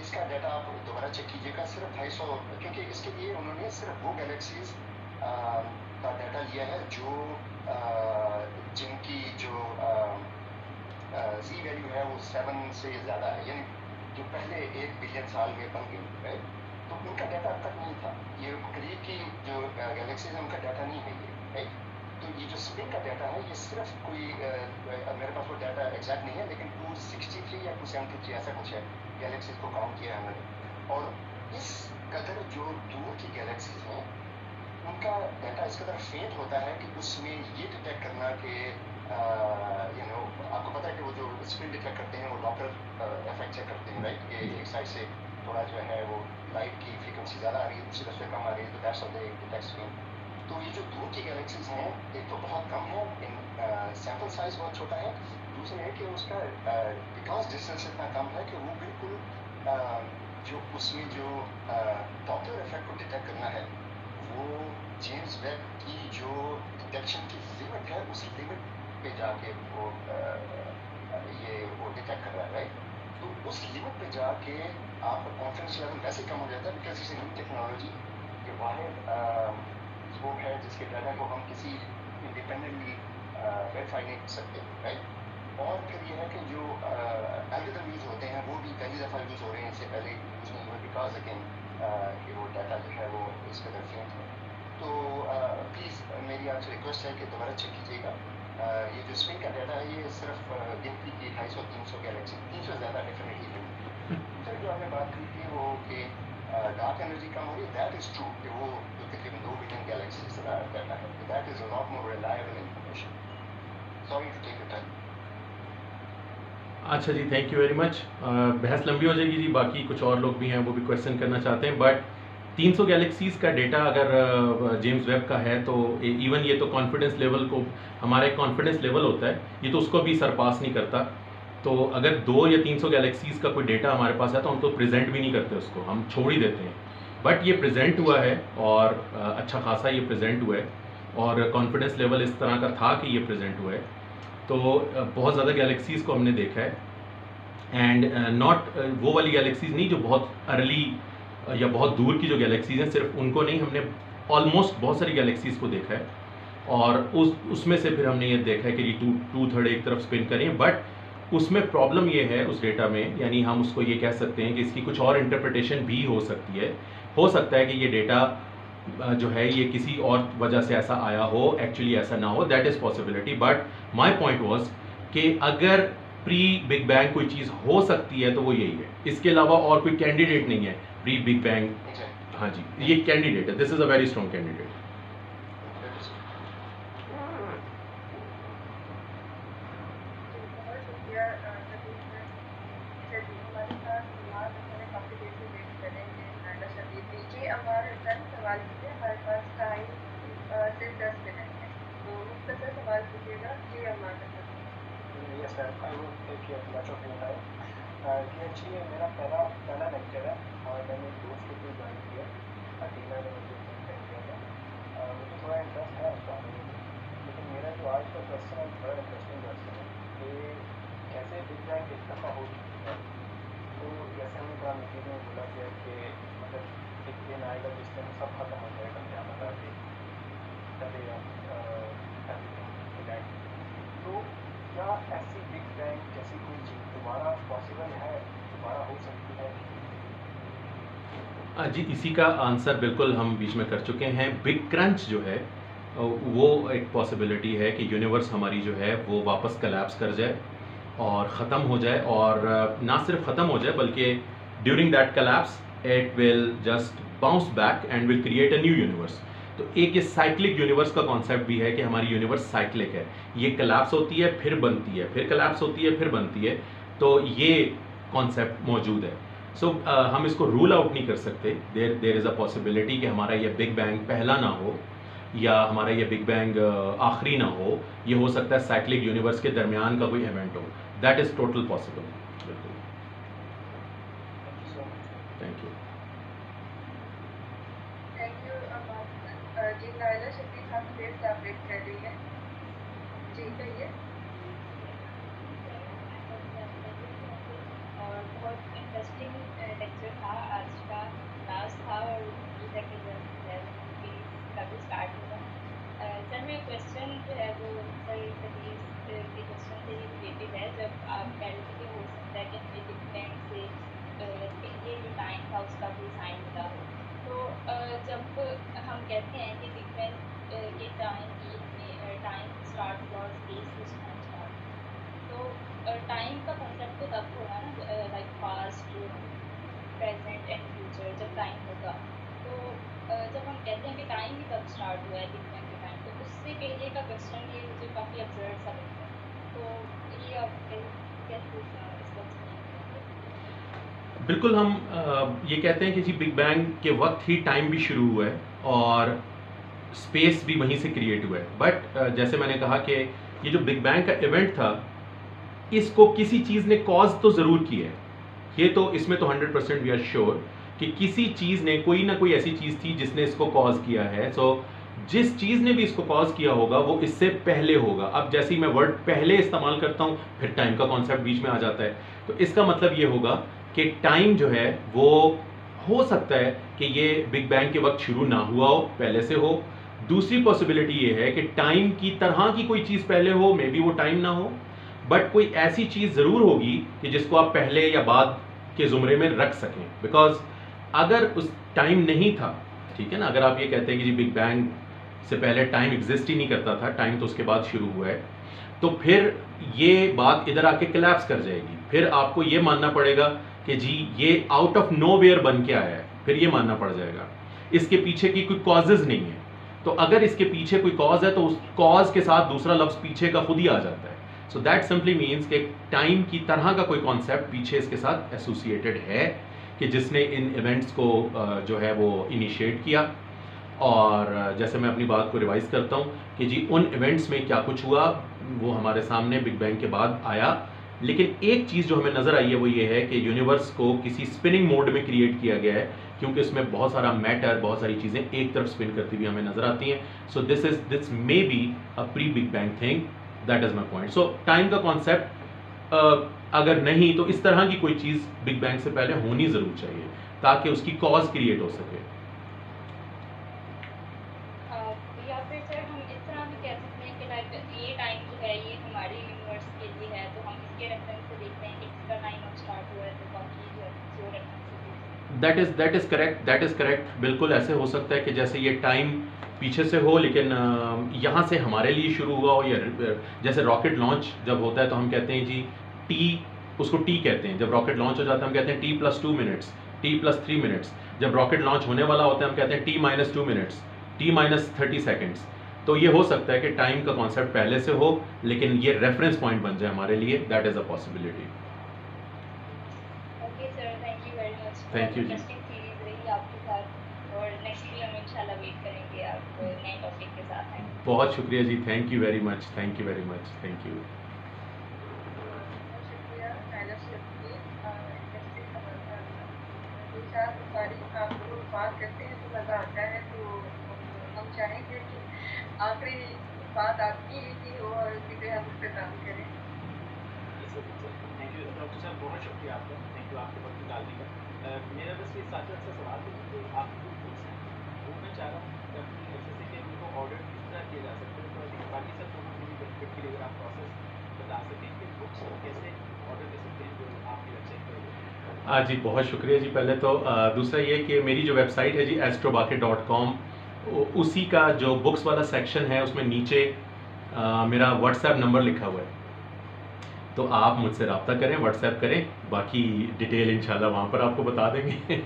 S4: इसका डाटा आप दोबारा चेक कीजिएगा। सिर्फ 250, क्योंकि इसके लिए उन्होंने सिर्फ वो गैलेक्सीज का डाटा लिया है जो जिनकी जो Z वैल्यू है वो 7 से ज़्यादा है, यानी जो पहले 1 बिलियन साल में बन गई है। तो उनका डाटा अब तक नहीं था। ये करीब की जो गैलेक्सीज है उनका डाटा नहीं है ये, राइट। तो ये जो स्पिन का डाटा है ये सिर्फ कोई मेरे पास वो डाटा एग्जैक्ट नहीं है, लेकिन 263 या 273 ऐसा कुछ है गैलेक्सीज को काउंट किया है हमने। और इस कदर जो दूर की गैलेक्सीज हैं उनका डाटा इस कदर फेंट होता है कि उसमें ये डिटेक्ट करना कि आपको पता है कि वो जो स्पिन डिटेक्ट करते हैं वो डॉपलर इफेक्ट चेक करते हैं, राइट। कि एक साइड से थोड़ा जो है वो लाइट की फ्रीक्वेंसी ज़्यादा आ रही है, दूसरी तरफ से कम आ रही है, तो that's how they detect spin. तो ये जो दूर की गैलेक्सीज हैं एक तो बहुत कम है, सैम्पल साइज बहुत छोटा है, दूसरा है कि उसका बिकॉज डिस्टेंस इतना कम है कि वो बिल्कुल जो उसमें जो डॉपलर इफेक्ट को डिटेक्ट करना है वो जेम्स वेब की जो डिटेक्शन की लिमिट है उस लिमिट पे जाके वो डिटेक्ट कर रहा है, राइट। तो उस लिमिट पे जाके आपका कॉन्फिडेंस लेवल वैसे कम हो जाता है बिकॉज इस न्यू टेक्नोलॉजी के वाहिद स्कोप है जिसके डाटा को हम किसी इंडिपेंडेंटली वेरीफाई नहीं कर सकते, राइट। और फिर ये है कि जो एल्गोरिथम यूज होते हैं वो भी पहली दफ़ा यूज़ हो रहे हैं, इससे पहले यूज़ नहीं हुए बिकॉज अगेन कि वो डाटा जो है वो इस कदर फेंट है। तो प्लीज़ मेरी आपसे रिक्वेस्ट है कि दोबारा चेक कीजिएगा। ये जो स्विंग का डाटा है ये सिर्फ गिनती की 250-300 गैलेक्सी, 300 ज़्यादा डेफिनेटली नहीं। फिर जो हमने बात की थी वो कि डार्क एनर्जी कम हो रही है, दैट इज़ ट्रू कि वो जो तकरीबन 2 बिलियन गैलेक्सीज डाटा है, that is a lot more reliable information. Sorry to take your time.
S1: अच्छा जी, थैंक यू वेरी मच। बहस लंबी हो जाएगी जी, बाकी कुछ और लोग भी हैं वो भी क्वेश्चन करना चाहते हैं, बट 300 गैलेक्सीज़ का डेटा अगर जेम्स वेब का है तो इवन ये तो कॉन्फिडेंस लेवल को, हमारा एक कॉन्फिडेंस लेवल होता है, ये तो उसको भी सरपास नहीं करता। तो अगर 2 या 300 गैलेक्सीज़ का कोई डेटा हमारे पास है तो हम तो प्रेजेंट भी नहीं करते उसको, हम छोड़ ही देते हैं। बट ये प्रेजेंट हुआ है और अच्छा खासा ये प्रेजेंट हुआ है और कॉन्फिडेंस लेवल इस तरह का था कि ये प्रेजेंट हुआ है। तो बहुत ज़्यादा गैलेक्सीज़ को हमने देखा है एंड नॉट वो वाली गैलेक्सीज़ नहीं जो बहुत अर्ली या बहुत दूर की जो गैलेक्सीज़ हैं, सिर्फ उनको नहीं, हमने ऑलमोस्ट बहुत सारी गैलेक्सीज़ को देखा है और उसमें से फिर हमने ये देखा है कि ये टू थर्ड एक तरफ स्पिन करें, बट उसमें प्रॉब्लम ये है उस डेटा में, यानी हम उसको ये कह सकते हैं कि इसकी कुछ और इंटरप्रिटेशन भी हो सकती है। हो सकता है कि ये डेटा जो है ये किसी और वजह से ऐसा आया हो, एक्चुअली ऐसा ना हो, that is possibility. But my point was कि अगर प्री बिग बैंग कोई चीज़ हो सकती है तो वो यही है, इसके अलावा और कोई कैंडिडेट नहीं है प्री बिग बैंग। हाँ जी, ये कैंडिडेट है, this is a very strong candidate.
S2: बहुत शुक्रिया शबीर सर। चलिए हमारे साथ अमार हमारे काफ़ी देर से वेट करेंगे। नायला शबीर दीजिए, अमार टर्न सवाल कीजिए, हमारे पास टाइम सिर्फ 10 मिनट है, तो मुख्तसर सवाल कीजिएगा। जी Amar sir.
S5: Yes sir, I would take much of your time. कि एक्चुअली मेरा पहला लेक्चर है और मैंने एक दोस्त के थ्रू ज्वाइन किया, अटीना ने मुझे कॉन्टेक्ट किया था। मुझे थोड़ा इंटरेस्ट है उस बारे में, लेकिन मेरा जो आज का क्वेश्चन है बड़ा इंटरेस्टिंग क्वेश्चन है कि कैसे बिग बैंग एक दफ़ा हो चुकी है। तो जैसे हमने कहा मीटिंग में बोला गया कि मतलब एक दिन आएगा जिस दिन सब खत्म हो जाएगा, क्या बता के चलेगा एवरीथिंग। तो क्या ऐसी बिग बैंग जैसी कोई चीज़ दोबारा पॉसिबल है, दोबारा हो सकती है?
S1: जी, इसी का आंसर बिल्कुल हम बीच में कर चुके हैं। बिग क्रंच जो है वो एक पॉसिबिलिटी है कि यूनिवर्स हमारी जो है वो वापस कोलैप्स कर जाए और ख़त्म हो जाए, और ना सिर्फ ख़त्म हो जाए बल्कि during that collapse it will just bounce back and will create a new universe. तो एक ये साइक्लिक यूनिवर्स का कॉन्सेप्ट भी है कि हमारी यूनिवर्स साइक्लिक है, ये कोलैप्स होती है फिर बनती है, फिर कोलैप्स होती है फिर बनती है, तो ये कॉन्सेप्ट मौजूद है। सो हम इसको रूल आउट नहीं कर सकते। देयर इज़ अ पॉसिबिलिटी कि हमारा ये बिग बैंग पहला ना हो या हमारा ये बिग बैंग आखिरी ना हो, ये हो सकता है साइक्लिक यूनिवर्स के दरमियान का कोई इवेंट हो, दैट इज़ टोटल पॉसिबल। बिल्कुल, थैंक यू।
S2: थैंक यू अमार। जी नायला शबीर काफ़ी देर से आप वेट कर रही हैं। जी कहिए।
S6: और बहुत इंटरेस्टिंग लेक्चर था आज का, लास्ट था और उम्मीद है कि कभी स्टार्ट होगा। सर मेरा क्वेश्चन जो है वो सर कबीर के क्वेश्चन से ही रिलेटेड है। जब आप कह रहे थे कि हो सकता है कि हमें बिग बैंग से ये जो टाइम था उसका कोई साइन मिला हो, तो जब हम कहते हैं कि बिग बैंग के टाइम की टाइम स्टार्ट हुआ और स्पेस भी स्टार्ट, तो टाइम का कॉन्सेप्ट तो तब होगा ना, like past present and future जब टाइम होगा। तो जब हम कहते हैं कि टाइम ही तब स्टार्ट हुआ है बिग बैंग के टाइम, तो उससे पहले का क्वेश्चन ये मुझे काफ़ी अब्सर्ड सा लगता है। तो ये आप कैसे इसका एक्सप्लेन करेंगे?
S1: बिल्कुल, हम ये कहते हैं कि जी बिग बैंग के वक्त ही टाइम भी शुरू हुआ है, और स्पेस भी वहीं से क्रिएट हुआ है। बट जैसे मैंने कहा कि ये जो बिग बैंग का इवेंट था, इसको किसी चीज़ ने कॉज तो ज़रूर की है, ये तो इसमें तो 100% वी आर श्योर कि किसी चीज़ ने, कोई ना कोई ऐसी चीज़ थी जिसने इसको कॉज किया है। सो जिस चीज़ ने भी इसको कॉज किया होगा वो इससे पहले होगा। अब जैसे ही मैं वर्ड पहले इस्तेमाल करता हूँ, फिर टाइम का कॉन्सेप्ट बीच में आ जाता है, तो इसका मतलब ये होगा कि टाइम जो है वो हो सकता है कि ये बिग बैंग के वक्त शुरू ना हुआ हो, पहले से हो। दूसरी पॉसिबिलिटी ये है कि टाइम की तरह की कोई चीज़ पहले हो, मे बी वो टाइम ना हो, बट कोई ऐसी चीज़ ज़रूर होगी कि जिसको आप पहले या बाद के ज़ुमरे में रख सकें। बिकॉज अगर उस टाइम नहीं था, ठीक है ना, अगर आप ये कहते हैं कि जी बिग बैंग से पहले टाइम एग्जिस्ट ही नहीं करता था, टाइम तो उसके बाद शुरू हुआ है, तो फिर ये बात इधर आके कोलैप्स कर जाएगी। फिर आपको ये मानना पड़ेगा कि जी ये आउट ऑफ नोवेयर बन के आया है, फिर ये मानना पड़ जाएगा। इसके पीछे की कोई कॉजेज नहीं है, तो अगर इसके पीछे कोई कॉज है तो उस कॉज के साथ दूसरा लफ्ज़ पीछे का खुद ही आ जाता है। सो दैट सिंपली मीन्स कि टाइम की तरह का कोई कॉन्सेप्ट पीछे इसके साथ एसोसिएटेड है कि जिसने इन इवेंट्स को जो है वो इनिशिएट किया। और जैसे मैं अपनी बात को रिवाइज करता हूँ कि जी उन इवेंट्स में क्या कुछ हुआ वो हमारे सामने बिग बैंग के बाद आया, लेकिन एक चीज़ जो हमें नज़र आई है वो ये है कि यूनिवर्स को किसी स्पिनिंग मोड में क्रिएट किया गया है, क्योंकि इसमें बहुत सारा मैटर, बहुत सारी चीज़ें एक तरफ स्पिन करती हुई हमें नज़र आती हैं। So this may be a pre big bang thing, that is my point. So time का कॉन्सेप्ट अगर नहीं तो इस तरह की कोई चीज़ बिग बैंग से पहले होनी ज़रूर चाहिए ताकि उसकी कॉज क्रिएट हो सके।
S6: या फिर सर हम इस तरह भी कह सकते हैं कि लाइक ये टाइम जो है ये हमारे यूनिवर्स के लिए है, तो हम इसके रेफरेंस से देखते हैं कि इसका टाइम अब स्टार्ट हुआ है, तो बाकी जो है जो रेफरेंस
S1: दैट इज़ करेक्ट। बिल्कुल ऐसे हो सकता है कि जैसे ये टाइम पीछे से हो लेकिन यहाँ से हमारे लिए शुरू हुआ हो, या जैसे रॉकेट लॉन्च जब होता है तो हम कहते हैं जी टी, उसको टी कहते हैं। जब रॉकेट लॉन्च हो जाता है हम कहते हैं T+2 मिनट्स, T+3 मिनट्स। जब रॉकेट लॉन्च होने वाला होता है हम कहते हैं T-2 मिनट्स, T-30 सेकेंड्स। तो ये हो सकता है कि टाइम का कॉन्सेप्ट पहले से हो लेकिन ये रेफरेंस पॉइंट बन जाए हमारे लिए, that is a possibility.
S6: Okay sir, thank you very much.
S1: Thank you जी।
S6: इंटरेस्टिंग सीरीज रही आपके साथ, और नेक्स्ट भी हम इंशाल्लाह वेट करेंगे आप नए टॉपिक के साथ हैं।
S1: बहुत शुक्रिया जी, thank you very much, thank you very much, thank you.
S2: बहुत शुक्रिया फैलोशिप की इंडस्ट्री समाचार का। दो चार सारी आप लोग बात करते हैं तो मज़ा आता है, तो हम चाहेंगे कि आखिरी बात आपकी ही हो और इसी पे हम उस पर काम करें।
S5: थैंक यू डॉक्टर साहब, बहुत शुक्रिया आपका, थैंक यू आपके वक्त निकालने का। मेरा बस ये साथ साथ सवाल है कि आपकी जो बुक्स हैं वो मैं चाह रहा हूँ कि जैसे कि उनको ऑर्डर किस तरह किया जा सकता है, तो बाकी सब लोगों के लिए बेनिफिट के लिए अगर आप प्रोसेस बता सकें कि बुक्स कैसे ऑर्डर कर सकते हैं जो आपकी वेबसाइट पर।
S1: जी बहुत शुक्रिया जी पहले तो। दूसरा ये कि मेरी जो वेबसाइट है जी astrobucket.com, उसी का जो बुक्स वाला सेक्शन है उसमें नीचे मेरा व्हाट्सएप नंबर लिखा हुआ है, तो आप मुझसे रब्ता करें, व्हाट्सएप करें, बाकी डिटेल इंशाल्लाह वहाँ पर आपको बता देंगे।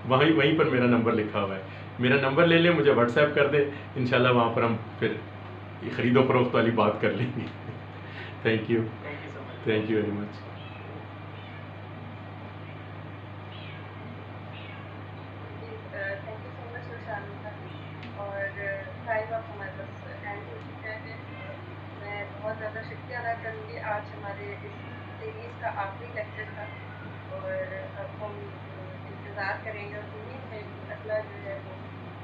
S1: वहीं पर मेरा नंबर लिखा हुआ है, मेरा नंबर ले लें, मुझे व्हाट्सएप कर दें, इंशाल्लाह वहाँ पर हम फिर ख़रीदो फरोख्त वाली बात कर लेंगे। Thank you
S5: so much.
S1: Thank you very much.
S2: Thank you so much Shamika, और टाइम आप हमारे पास एंड हो चुका है। मैं बहुत ज़्यादा शुक्रिया अदा करूँगी, आज हमारे इस सीरीज़ का आखिरी लेक्चर था, और अब हम इंतज़ार करेंगे और उम्मीद है कि अगला जो है वो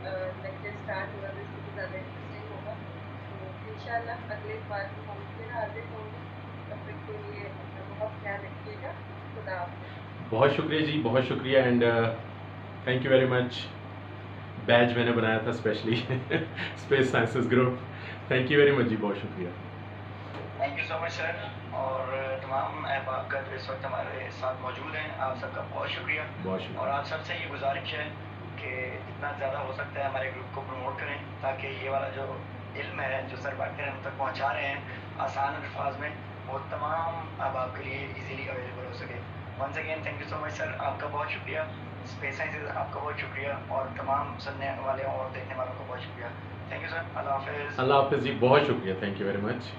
S2: लेक्चर स्टार्ट होगा तो इससे ज़्यादा इंटरेस्टिंग होगा। तो इंशाल्लाह अगले बार हम फिर हाजिर होंगे, तब तक के लिए अपना बहुत ख्याल रखिएगा। खुदा हाफ़िज़।
S1: बहुत शुक्रिया जी, बहुत शुक्रिया, and thank you very much. Batch मैंने बनाया था specially space sciences group. Thank you very much जी, बहुत शुक्रिया।
S4: Thank you so much sir, और तमाम अहबाब का जो इस वक्त हमारे साथ मौजूद हैं, आप सबका बहुत शुक्रिया।
S1: बहुत शुक्रिया।
S4: और आप सबसे ये गुजारिश है कि जितना ज़्यादा हो सकता है हमारे ग्रुप को प्रमोट करें, ताकि ये वाला जो इल्म है जो सर बाकर हम तक पहुँचा रहे हैं आसान अल्फाज में, वो तमाम अहबाब के लिए ईजीली अवेलेबल हो सके। Once again thank you so much sir, आपका बहुत शुक्रिया। स्पेस साइंसेज आपका बहुत शुक्रिया, और तमाम सुनने वाले और देखने वालों को बहुत शुक्रिया। थैंक यू सर, अल्लाह हाफिज़।
S1: अल्लाह हाफिज़ जी, बहुत शुक्रिया, थैंक यू वेरी मच।